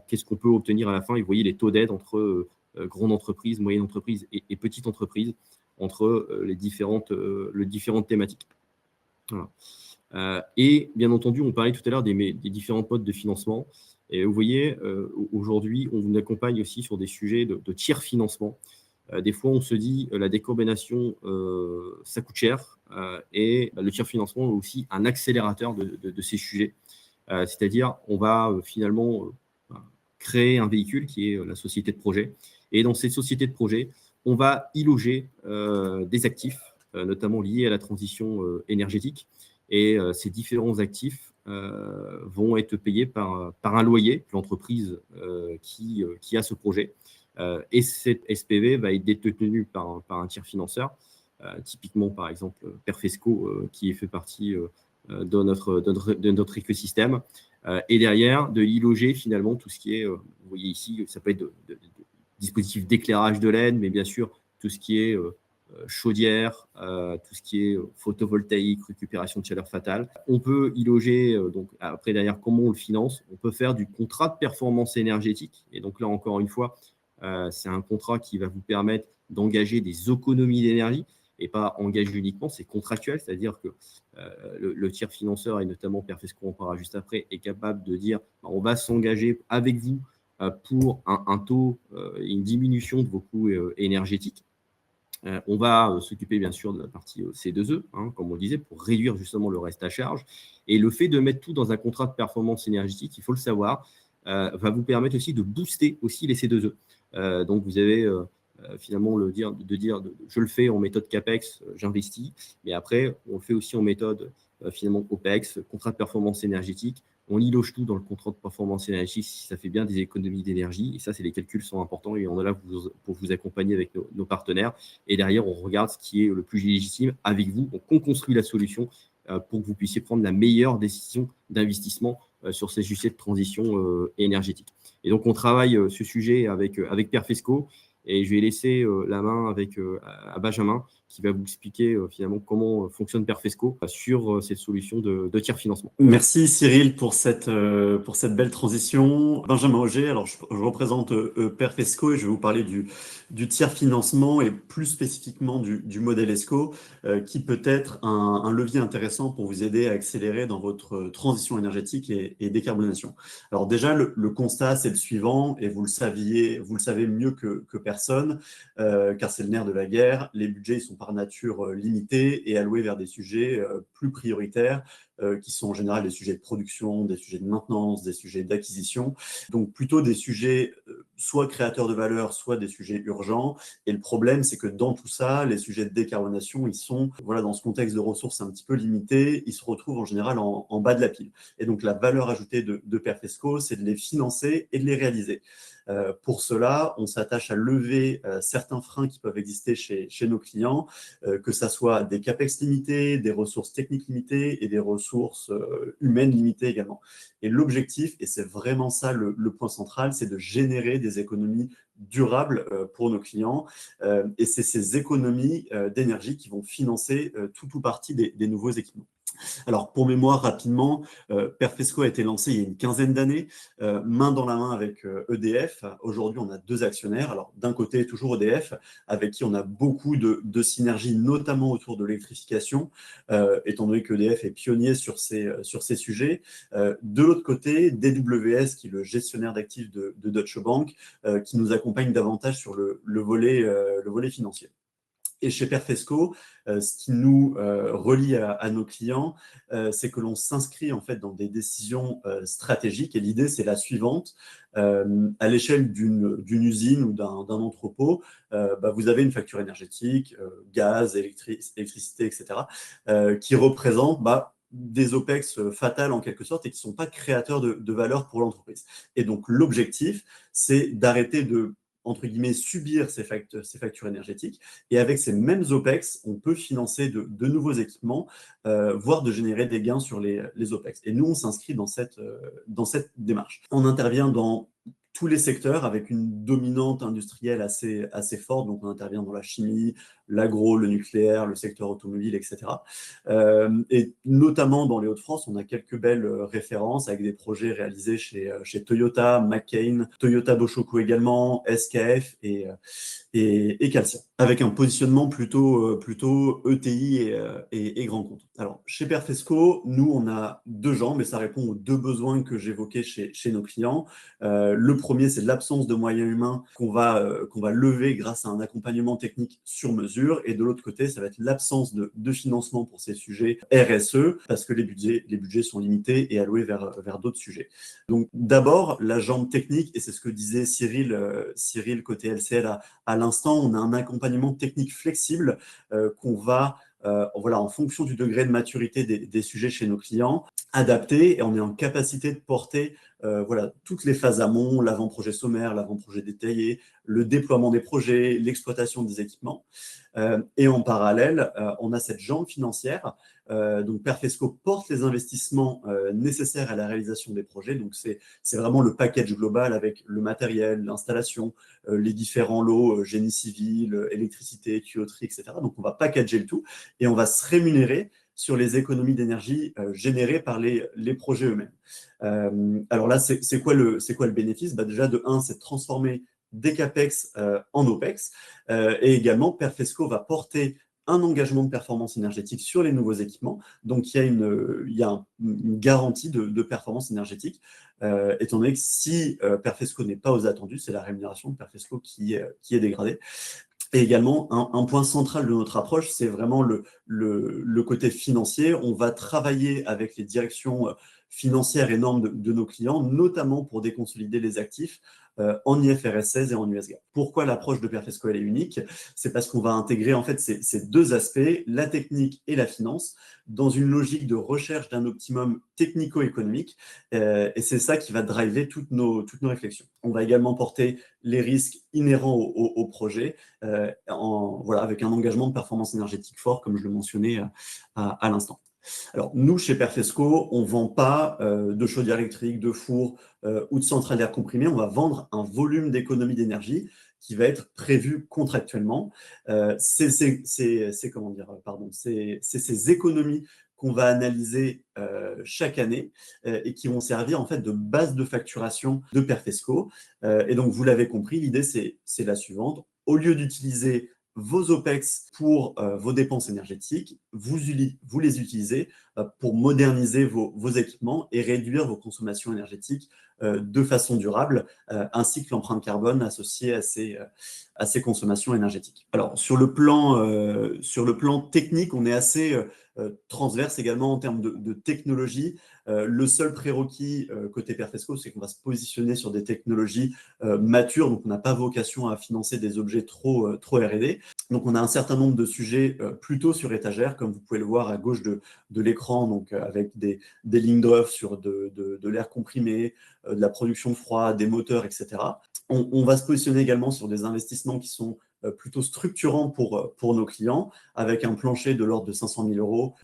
[SPEAKER 4] qu'est-ce qu'on peut obtenir à la fin. Et vous voyez les taux d'aide entre grandes entreprises, moyennes entreprises et petites entreprises, entre les différentes thématiques. Voilà. Et bien entendu, on parlait tout à l'heure des différents modes de financement. Et vous voyez, aujourd'hui, on vous accompagne aussi sur des sujets de tiers financement. Des fois, on se dit la décarbonation, ça coûte cher. Et le tiers financement est aussi un accélérateur de ces sujets. C'est-à-dire, on va finalement créer un véhicule qui est la société de projet. Et dans cette société de projet, on va y loger des actifs, notamment liés à la transition énergétique. Et ces différents actifs vont être payés par un loyer, l'entreprise qui a ce projet. Et cette SPV va être détenue par un tiers financeur, typiquement par exemple Perfesco, qui fait partie de notre écosystème. Et derrière, de y loger finalement tout ce qui est, vous voyez ici, ça peut être de dispositifs d'éclairage de LED, mais bien sûr, tout ce qui est chaudière, tout ce qui est photovoltaïque, récupération de chaleur fatale. On peut y loger, donc après derrière, comment on le finance? On peut faire du contrat de performance énergétique. Et donc là, encore une fois, c'est un contrat qui va vous permettre d'engager des économies d'énergie et pas engager uniquement, c'est contractuel, c'est-à-dire que le tiers financeur, et notamment Perfesco, on parlera juste après, est capable de dire on va s'engager avec vous pour un taux et une diminution de vos coûts énergétiques. On va s'occuper bien sûr de la partie C2E, comme on le disait, pour réduire justement le reste à charge. Et le fait de mettre tout dans un contrat de performance énergétique, il faut le savoir, va vous permettre aussi de booster aussi les C2E. Donc, vous avez finalement je le fais en méthode CAPEX, j'investis, mais après, on le fait aussi en méthode finalement OPEX, contrat de performance énergétique. On y loge tout dans le contrat de performance énergétique si ça fait bien des économies d'énergie. Et ça, les calculs sont importants et on est là pour vous accompagner avec nos partenaires. Et derrière, on regarde ce qui est le plus légitime avec vous. Donc, on construit la solution pour que vous puissiez prendre la meilleure décision d'investissement sur ces sujets de transition énergétique. Et donc, on travaille ce sujet avec Perfesco. Et je vais laisser la main à Benjamin qui va vous expliquer finalement comment fonctionne Perfesco sur cette solution de tiers financement.
[SPEAKER 5] Merci Cyril pour cette belle transition. Benjamin Auger, alors je représente Perfesco et je vais vous parler du tiers financement et plus spécifiquement du modèle ESCO qui peut être un levier intéressant pour vous aider à accélérer dans votre transition énergétique et décarbonation. Alors déjà, le constat, c'est le suivant et vous le savez mieux que personne, car c'est le nerf de la guerre. Les budgets ils sont par nature limités et alloués vers des sujets plus prioritaires, qui sont en général des sujets de production, des sujets de maintenance, des sujets d'acquisition. Donc plutôt des sujets soit créateurs de valeur, soit des sujets urgents. Et le problème, c'est que dans tout ça, les sujets de décarbonation, ils sont, dans ce contexte de ressources un petit peu limité, ils se retrouvent en général en bas de la pile. Et donc la valeur ajoutée de Perfesco, c'est de les financer et de les réaliser. Pour cela, on s'attache à lever certains freins qui peuvent exister chez nos clients, que ça soit des CAPEX limités, des ressources techniques limitées et des ressources humaines limitées également. Et l'objectif, et c'est vraiment ça le point central, c'est de générer des des économies durables pour nos clients. Et c'est ces économies d'énergie qui vont financer tout ou partie des nouveaux équipements. Alors, pour mémoire, rapidement, Perfesco a été lancé il y a une quinzaine d'années, main dans la main avec EDF. Aujourd'hui, on a 2 actionnaires. Alors, d'un côté, toujours EDF, avec qui on a beaucoup de synergies, notamment autour de l'électrification, étant donné qu'EDF est pionnier sur ces sujets. De l'autre côté, DWS, qui est le gestionnaire d'actifs de Deutsche Bank, qui nous accompagne davantage sur le volet financier. Et chez Perfesco, ce qui nous relie à nos clients, c'est que l'on s'inscrit en fait dans des décisions stratégiques. Et l'idée, c'est la suivante. À l'échelle d'une usine ou d'un entrepôt, vous avez une facture énergétique, gaz, électricité, etc., qui représente des OPEX fatales en quelque sorte et qui ne sont pas créateurs de valeur pour l'entreprise. Et donc, l'objectif, c'est d'arrêter de entre guillemets, subir ces factures énergétiques. Et avec ces mêmes OPEX, on peut financer de nouveaux équipements, voire de générer des gains sur les OPEX. Et nous, on s'inscrit dans cette démarche. On intervient dans tous les secteurs avec une dominante industrielle assez forte. Donc, on intervient dans la chimie, l'agro, le nucléaire, le secteur automobile, etc. Et notamment dans les Hauts-de-France, on a quelques belles références avec des projets réalisés chez Toyota, McCain, Toyota Boshoku également, SKF et Calcia, avec un positionnement plutôt ETI et grand compte. Alors, chez Perfesco, nous, on a 2 jambes et ça répond aux 2 besoins que j'évoquais chez nos clients. Le premier, c'est l'absence de moyens humains qu'on va lever grâce à un accompagnement technique sur mesure. Et de l'autre côté, ça va être l'absence de financement pour ces sujets RSE, parce que les budgets sont limités et alloués vers d'autres sujets. Donc, d'abord, la jambe technique, et c'est ce que disait Cyril côté LCL à l'instant, on a un accompagnement technique flexible qu'on va, en fonction du degré de maturité des sujets chez nos clients, adapter et on est en capacité de porter toutes les phases amont, l'avant-projet sommaire, l'avant-projet détaillé, le déploiement des projets, l'exploitation des équipements. Et en parallèle, on a cette jambe financière. Donc, Perfesco porte les investissements nécessaires à la réalisation des projets. Donc, c'est vraiment le package global avec le matériel, l'installation, les différents lots, génie civil, électricité, tuyauterie, etc. Donc, on va packager le tout et on va se rémunérer sur les économies d'énergie générées par les projets eux-mêmes. Alors là, c'est quoi le bénéfice? Déjà, de 1, c'est de transformer des CAPEX en OPEX. Et également, Perfesco va porter un engagement de performance énergétique sur les nouveaux équipements. Donc, il y a une garantie de performance énergétique, étant donné que si Perfesco n'est pas aux attendus, c'est la rémunération de Perfesco qui est dégradée. Et également, un point central de notre approche, c'est vraiment le côté financier. On va travailler avec les directions financières et normes de nos clients, notamment pour déconsolider les actifs en IFRS 16 et en US GAAP. Pourquoi l'approche de Perfesco elle est unique? C'est parce qu'on va intégrer en fait ces 2 aspects, la technique et la finance, dans une logique de recherche d'un optimum technico-économique. Et c'est ça qui va driver toutes nos réflexions. On va également porter les risques inhérents au projet, avec un engagement de performance énergétique fort, comme je le mentionnais à l'instant. Alors, nous, chez Perfesco, on ne vend pas de chaudière électrique, de four ou de centrale d'air comprimé. On va vendre un volume d'économie d'énergie qui va être prévu contractuellement. C'est ces économies qu'on va analyser chaque année et qui vont servir en fait de base de facturation de Perfesco. Et donc, vous l'avez compris, l'idée, c'est la suivante. Au lieu d'utiliser vos OPEX pour vos dépenses énergétiques, vous les utilisez pour moderniser vos équipements et réduire vos consommations énergétiques de façon durable, ainsi que l'empreinte carbone associée à ces consommations énergétiques. Alors, sur le plan technique, on est assez transverse également en termes de technologie. Le seul prérequis côté Perfesco, c'est qu'on va se positionner sur des technologies matures, donc on n'a pas vocation à financer des objets trop R&D. Donc on a un certain nombre de sujets plutôt sur étagère, comme vous pouvez le voir à gauche de l'écran, donc avec des lignes d'œuvre sur de l'air comprimé, de la production de froid, des moteurs, etc. On va se positionner également sur des investissements qui sont plutôt structurants pour nos clients, avec un plancher de l'ordre de 500 000 euros,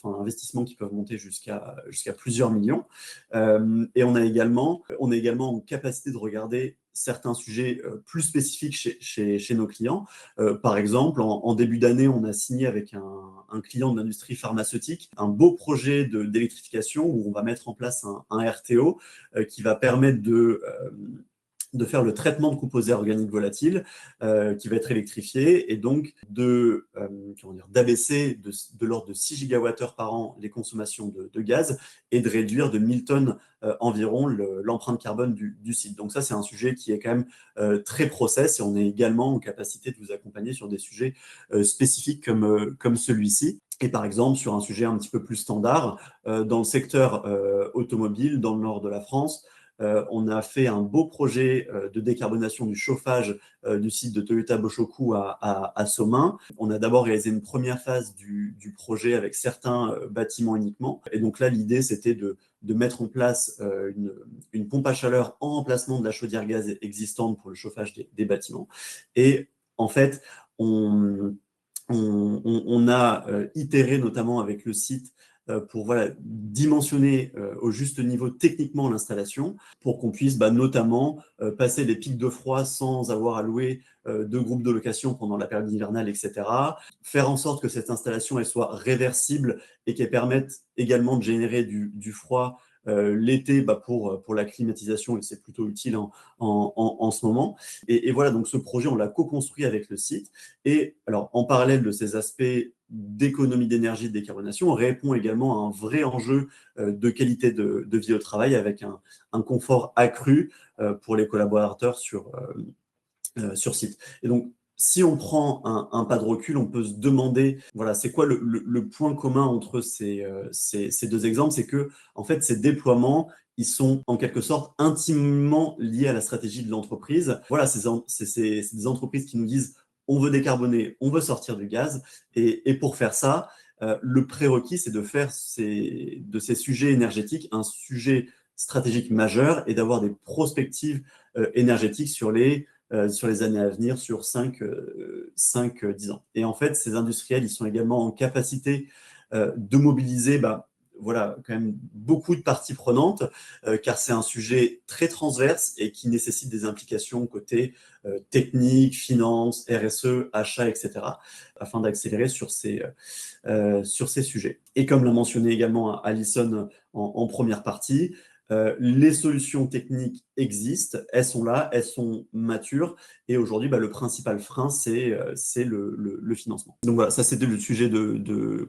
[SPEAKER 5] investissements qui peuvent monter jusqu'à plusieurs millions. Et on est également en capacité de regarder certains sujets plus spécifiques chez nos clients. Par exemple, en début d'année, on a signé avec un client de l'industrie pharmaceutique un beau projet d'électrification où on va mettre en place un RTO qui va permettre de faire le traitement de composés organiques volatiles qui va être électrifié et donc d'abaisser de l'ordre de 6 gigawattheures par an les consommations de gaz et de réduire de 1000 tonnes environ l'empreinte carbone du site. Donc ça, c'est un sujet qui est quand même très process et on est également en capacité de vous accompagner sur des sujets spécifiques comme celui-ci. Et par exemple, sur un sujet un petit peu plus standard, dans le secteur automobile, dans le nord de la France, on a fait un beau projet de décarbonation du chauffage du site de Toyota Boshoku à Somain. On a d'abord réalisé une première phase du projet avec certains bâtiments uniquement. Et donc là, l'idée, c'était de mettre en place une pompe à chaleur en remplacement de la chaudière gaz existante pour le chauffage des bâtiments. Et en fait, on a itéré notamment avec le site pour dimensionner au juste niveau techniquement l'installation pour qu'on puisse notamment passer les pics de froid sans avoir à louer de groupes de location pendant la période hivernale, etc. Faire en sorte que cette installation elle soit réversible et qu'elle permette également de générer du froid l'été pour la climatisation, et c'est plutôt utile en ce moment. Et voilà, donc ce projet, on l'a co-construit avec le site. Et alors, en parallèle de ces aspects d'économie d'énergie, de décarbonation, on répond également à un vrai enjeu de qualité de vie au travail avec un confort accru pour les collaborateurs sur site. Et donc, si on prend un pas de recul, on peut se demander, c'est quoi le point commun entre ces deux exemples? C'est que, en fait, ces déploiements, ils sont en quelque sorte intimement liés à la stratégie de l'entreprise. Voilà, c'est des entreprises qui nous disent on veut décarboner, on veut sortir du gaz. Et pour faire ça, le prérequis, c'est de faire de ces sujets énergétiques un sujet stratégique majeur et d'avoir des prospectives énergétiques sur les années à venir, sur 5-10 ans. Et en fait, ces industriels, ils sont également en capacité de mobiliser quand même beaucoup de parties prenantes, car c'est un sujet très transverse et qui nécessite des implications côté technique, finance, RSE, achat, etc., afin d'accélérer sur ces sujets. Et comme l'a mentionné également Alison en première partie, les solutions techniques existent, elles sont là, elles sont matures, et aujourd'hui, le principal frein, c'est le financement. Donc voilà, ça c'était le sujet de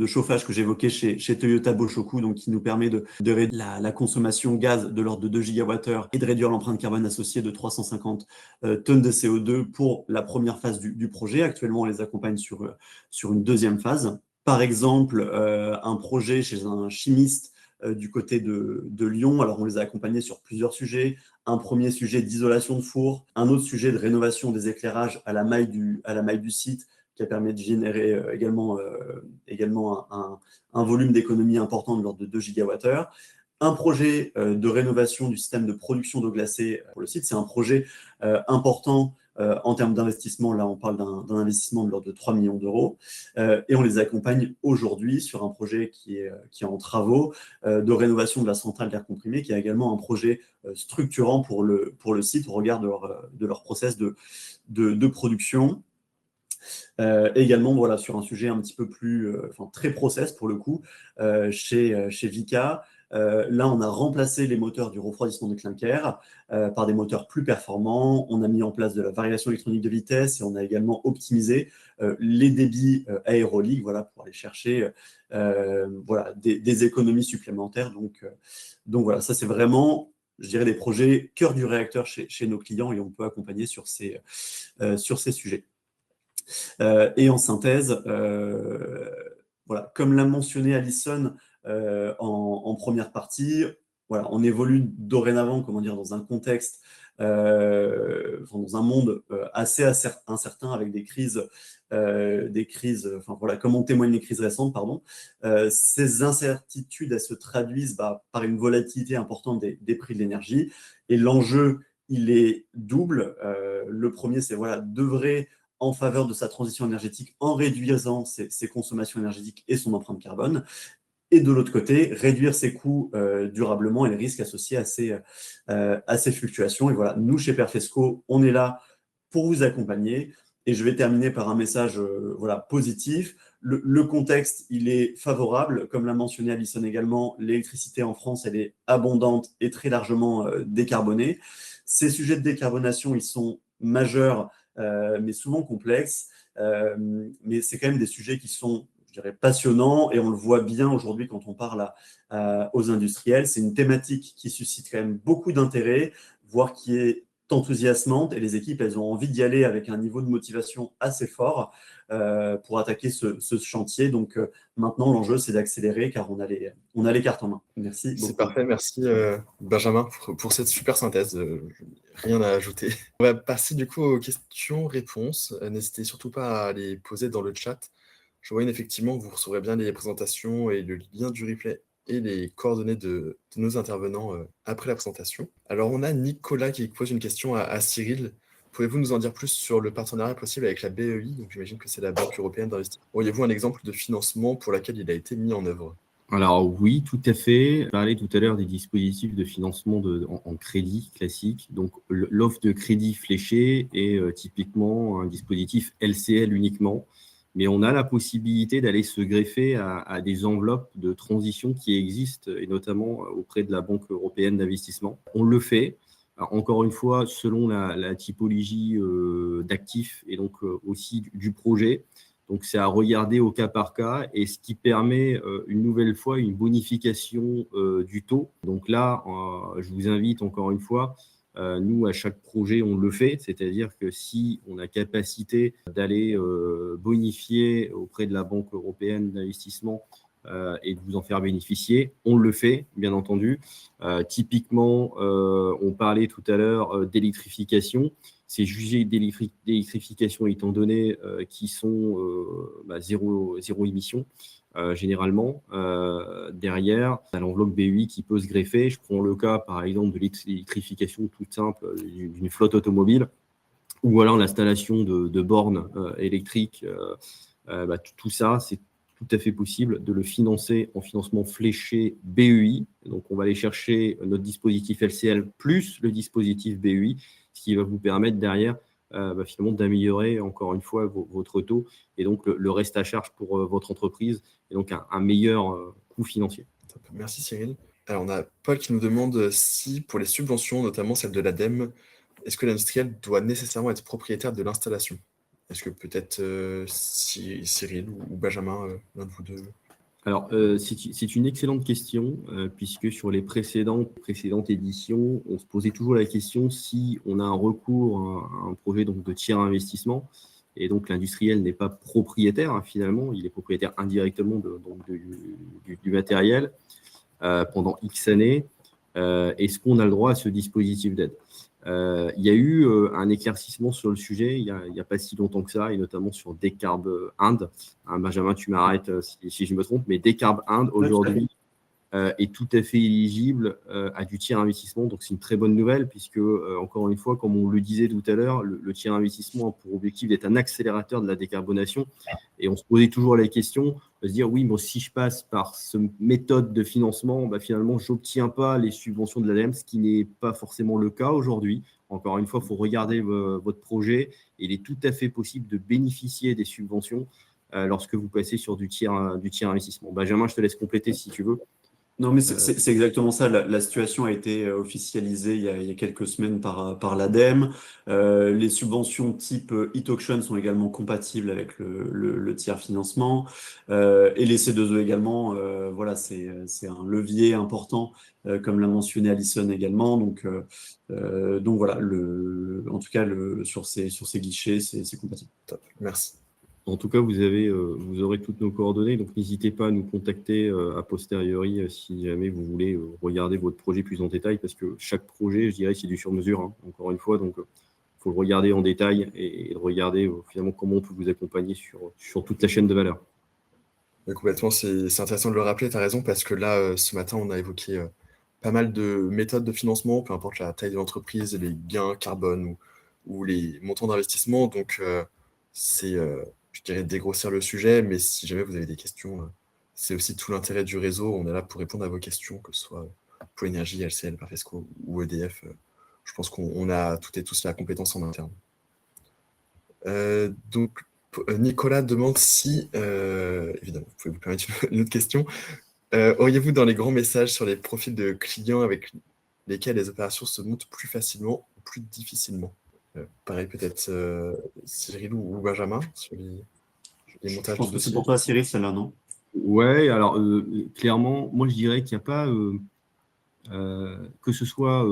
[SPEAKER 5] chauffage que j'évoquais chez Toyota Boshoku, donc qui nous permet de réduire la consommation gaz de l'ordre de 2 gigawattheures et de réduire l'empreinte carbone associée de 350 tonnes de CO2 pour la première phase du projet. Actuellement, on les accompagne sur une deuxième phase. Par exemple, un projet chez un chimiste du côté de Lyon. Alors, on les a accompagnés sur plusieurs sujets. Un premier sujet d'isolation de four, un autre sujet de rénovation des éclairages à la maille du site, qui a permis de générer également un volume d'économie important de l'ordre de 2 gigawattheures. Un projet de rénovation du système de production d'eau glacée pour le site. C'est un projet important en termes d'investissement. Là, on parle d'un investissement de l'ordre de 3 millions d'euros. Et on les accompagne aujourd'hui sur un projet qui est en travaux de rénovation de la centrale d'air comprimé, qui est également un projet structurant pour le site au regard de leur process de production. Également, sur un sujet un petit peu plus, très process pour le coup, chez Vicat. Là, on a remplacé les moteurs du refroidissement de clinker par des moteurs plus performants. On a mis en place de la variation électronique de vitesse et on a également optimisé les débits aéroliques pour aller chercher des économies supplémentaires. Donc voilà, ça c'est vraiment, je dirais, des projets cœur du réacteur chez nos clients et on peut accompagner sur ces sujets. Et en synthèse, comme l'a mentionné Alison en première partie, on évolue dorénavant, dans un contexte, dans un monde assez incertain avec des crises, comme en témoignent les crises récentes, ces incertitudes, elles se traduisent par une volatilité importante des prix de l'énergie. Et l'enjeu il est double. Le premier, c'est d'œuvrer en faveur de sa transition énergétique en réduisant ses consommations énergétiques et son empreinte carbone. Et de l'autre côté, réduire ses coûts durablement et les risques associés à ces fluctuations. Et voilà, nous, chez Perfesco, on est là pour vous accompagner. Et je vais terminer par un message positif. Le contexte, il est favorable. Comme l'a mentionné Alison également, l'électricité en France, elle est abondante et très largement décarbonée. Ces sujets de décarbonation, ils sont majeurs, mais souvent complexes. Mais c'est quand même des sujets qui sont, je dirais, passionnants, et on le voit bien aujourd'hui quand on parle aux industriels. C'est une thématique qui suscite quand même beaucoup d'intérêt, voire qui est enthousiasmante, et les équipes, elles ont envie d'y aller avec un niveau de motivation assez fort pour attaquer ce chantier. Donc maintenant, l'enjeu, c'est d'accélérer, car on a les cartes en main. Merci beaucoup.
[SPEAKER 1] C'est parfait, merci Benjamin pour cette super synthèse. Rien à ajouter. On va passer du coup aux questions-réponses. N'hésitez surtout pas à les poser dans le chat. Je vois effectivement, vous recevrez bien les présentations et le lien du replay et les coordonnées de nos intervenants après la présentation. Alors, on a Nicolas qui pose une question à Cyril. Pouvez-vous nous en dire plus sur le partenariat possible avec la BEI? Donc, j'imagine que c'est la Banque européenne d'investissement. Auriez-vous un exemple de financement pour lequel il a été mis en œuvre?
[SPEAKER 4] Alors oui, tout à fait. Je parlais tout à l'heure des dispositifs de financement en crédit classique. Donc l'offre de crédit fléché est typiquement un dispositif LCL uniquement. Mais on a la possibilité d'aller se greffer à des enveloppes de transition qui existent, et notamment auprès de la Banque européenne d'investissement. On le fait, alors, encore une fois, selon la typologie d'actifs et donc aussi du projet. Donc, c'est à regarder au cas par cas, et ce qui permet une nouvelle fois une bonification du taux. Donc là, je vous invite encore une fois, nous, à chaque projet, on le fait, c'est-à-dire que si on a capacité d'aller bonifier auprès de la Banque européenne d'investissement et de vous en faire bénéficier, on le fait, bien entendu. Typiquement, on parlait tout à l'heure d'électrification. Ces sujets d'électrification étant donné qui sont zéro émission, généralement, derrière, à l'enveloppe BUI qui peut se greffer. Je prends le cas, par exemple, de l'électrification toute simple d'une flotte automobile, ou alors l'installation de bornes électriques. Tout ça, c'est tout à fait possible de le financer en financement fléché BEI. Donc, on va aller chercher notre dispositif LCL plus le dispositif BEI, ce qui va vous permettre derrière finalement d'améliorer encore une fois votre taux, et donc le reste à charge pour votre entreprise, et donc un meilleur coût financier.
[SPEAKER 1] Merci Cyril. Alors, on a Paul qui nous demande si, pour les subventions, notamment celle de l'ADEME, est-ce que l'industriel doit nécessairement être propriétaire de l'installation? Est-ce que peut-être Cyril ou Benjamin, l'un de vous deux?
[SPEAKER 4] Alors, c'est une excellente question, puisque sur les précédentes éditions, on se posait toujours la question si on a un recours à un projet donc, de tiers investissement, et donc l'industriel n'est pas propriétaire, hein, finalement, il est propriétaire indirectement du matériel pendant X années. Est-ce qu'on a le droit à ce dispositif d'aide? Il y a eu un éclaircissement sur le sujet il y a pas si longtemps que ça, et notamment sur Decarb Inde. Benjamin, tu m'arrêtes si je me trompe, mais Decarb Inde aujourd'hui est tout à fait éligible à du tiers investissement. Donc c'est une très bonne nouvelle, puisque encore une fois, comme on le disait tout à l'heure, le tiers investissement a pour objectif d'être un accélérateur de la décarbonation. Et on se posait toujours la question de se dire oui, bon, si je passe par cette méthode de financement, finalement, je n'obtiens pas les subventions de l'ADEME, ce qui n'est pas forcément le cas aujourd'hui. Encore une fois, il faut regarder votre projet. Il est tout à fait possible de bénéficier des subventions lorsque vous passez sur du tiers investissement. Benjamin, je te laisse compléter si tu veux.
[SPEAKER 5] Non, mais c'est exactement ça. La situation a été officialisée il y a quelques semaines par l'ADEME. Les subventions type e-auction sont également compatibles avec le tiers financement. Et les C2E également, c'est un levier important, comme l'a mentionné Alison également. Donc voilà, en tout cas, sur ces guichets, c'est compatible.
[SPEAKER 1] Top, merci.
[SPEAKER 4] En tout cas, vous aurez toutes nos coordonnées, donc n'hésitez pas à nous contacter a posteriori si jamais vous voulez regarder votre projet plus en détail, parce que chaque projet, je dirais, c'est du sur-mesure, hein, encore une fois, donc il faut le regarder en détail et regarder finalement comment on peut vous accompagner sur toute la chaîne de valeur.
[SPEAKER 1] Complètement, c'est intéressant de le rappeler, tu as raison, parce que là, ce matin, on a évoqué pas mal de méthodes de financement, peu importe la taille de l'entreprise, les gains carbone ou les montants d'investissement. Donc, c'est, je dirais, dégrossir le sujet, mais si jamais vous avez des questions, c'est aussi tout l'intérêt du réseau. On est là pour répondre à vos questions, que ce soit Pôle Énergie, LCL, Perfesco ou EDF. Je pense qu'on a toutes et tous la compétence en interne. Donc, Nicolas demande si, évidemment, vous pouvez vous permettre une autre question, auriez-vous dans les grands messages sur les profils de clients avec lesquels les opérations se montent plus facilement ou plus difficilement? Pareil, peut-être Cyril ou Benjamin sur les
[SPEAKER 5] Je
[SPEAKER 1] montages
[SPEAKER 5] pense
[SPEAKER 1] de
[SPEAKER 5] que c'est
[SPEAKER 1] dossiers.
[SPEAKER 5] pour toi, Cyril, celle-là, non?
[SPEAKER 4] Ouais, alors clairement, moi je dirais qu'il n'y a pas, que ce soit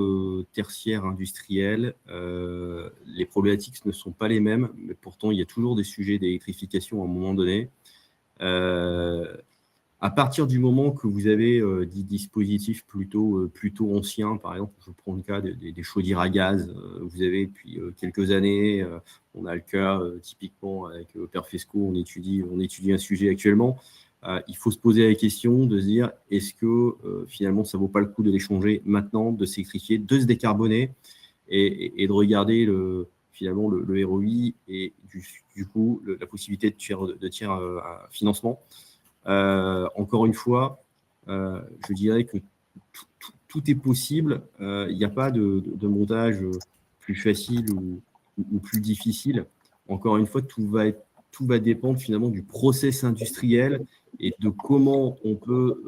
[SPEAKER 4] tertiaire, industriel, les problématiques ne sont pas les mêmes, mais pourtant il y a toujours des sujets d'électrification à un moment donné. À partir du moment que vous avez des dispositifs plutôt anciens, par exemple, je prends le cas des chaudières à gaz, vous avez depuis quelques années, on a le cas typiquement avec Perfesco, on étudie un sujet actuellement. Il faut se poser la question de se dire, est-ce que finalement ça ne vaut pas le coup de les changer maintenant, de s'électrifier, de se décarboner et de regarder finalement le ROI et du coup la possibilité de tiers financement. Encore une fois, je dirais que tout est possible. Il n'y a pas de montage plus facile ou plus difficile. Encore une fois, tout va dépendre finalement du process industriel et de comment on peut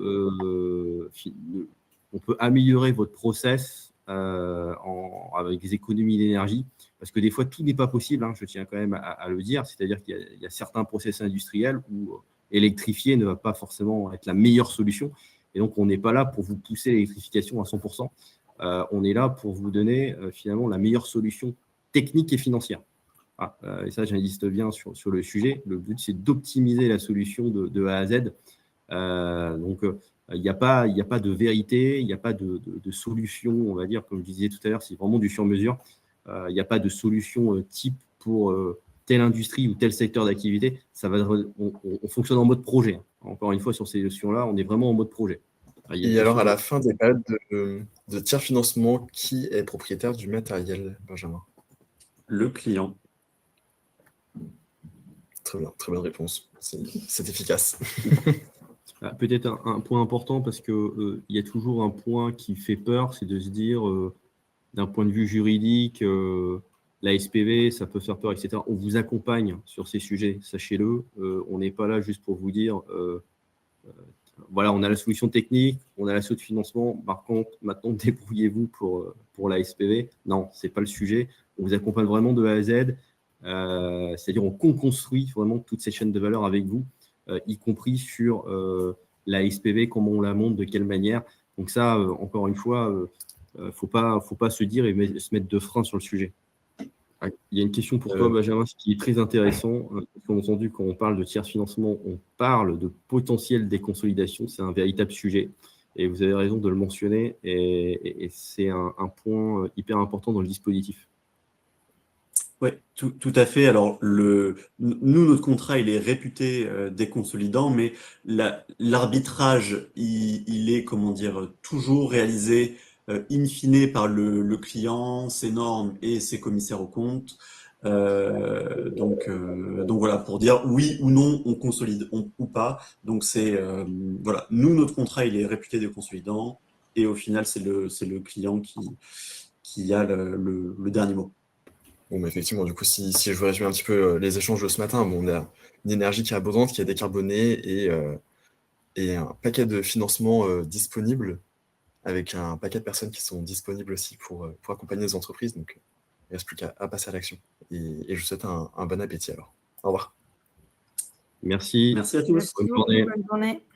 [SPEAKER 4] améliorer votre process avec des économies d'énergie. Parce que des fois, tout n'est pas possible, hein, je tiens quand même à le dire. C'est-à-dire qu'il y a certains process industriels où électrifier ne va pas forcément être la meilleure solution. Et donc, on n'est pas là pour vous pousser l'électrification à 100%. On est là pour vous donner finalement la meilleure solution technique et financière. Et ça, j'insiste bien sur le sujet. Le but, c'est d'optimiser la solution de A à Z. Donc, il n'y a pas de vérité, il n'y a pas de solution, on va dire, comme je disais tout à l'heure, c'est vraiment du sur-mesure. Il n'y a pas de solution type pour telle industrie ou tel secteur d'activité. On fonctionne en mode projet. Encore une fois, sur ces notions-là, on est vraiment en mode projet.
[SPEAKER 1] Et alors, à la fin des périodes de tiers financement, qui est propriétaire du matériel, Benjamin?
[SPEAKER 5] Le client.
[SPEAKER 1] Très bien, très bonne réponse. C'est efficace.
[SPEAKER 4] Peut-être un point important, parce qu'il y a toujours un point qui fait peur, c'est de se dire, d'un point de vue juridique, la SPV, ça peut faire peur, etc. On vous accompagne sur ces sujets, sachez-le. On n'est pas là juste pour vous dire, voilà, on a la solution technique, on a la solution de financement, par contre, maintenant, débrouillez-vous pour la SPV. Non, ce n'est pas le sujet. On vous accompagne vraiment de A à Z. C'est-à-dire on construit vraiment toute cette chaîne de valeur avec vous, y compris sur la SPV, comment on la monte, de quelle manière. Donc ça, encore une fois, faut pas se dire et se mettre de frein sur le sujet. Il y a une question pour toi, Benjamin, ce qui est très intéressant. Bien entendu, quand on parle de tiers financement, on parle de potentiel déconsolidation. C'est un véritable sujet. Et vous avez raison de le mentionner. Et c'est un point hyper important dans le dispositif.
[SPEAKER 5] Oui, tout à fait. Alors, nous, notre contrat, il est réputé déconsolidant, mais l'arbitrage, il est, comment dire, toujours réalisé in fine par le client, ses normes et ses commissaires aux comptes. Donc voilà, pour dire oui ou non, on consolide ou pas. Donc voilà, nous, notre contrat, il est réputé déconsolidant, et au final, c'est le client qui a le dernier mot.
[SPEAKER 1] Bon, mais effectivement, du coup, si je veux résumer un petit peu les échanges de ce matin, bon, on a une énergie qui est abondante, qui est décarbonée et un paquet de financements disponibles, avec un paquet de personnes qui sont disponibles aussi pour accompagner les entreprises. Donc, il ne reste plus qu'à passer à l'action. Et je vous souhaite un bon appétit alors. Au revoir.
[SPEAKER 4] Merci.
[SPEAKER 5] Merci à tous.
[SPEAKER 4] Bonne journée.
[SPEAKER 3] Bonne journée.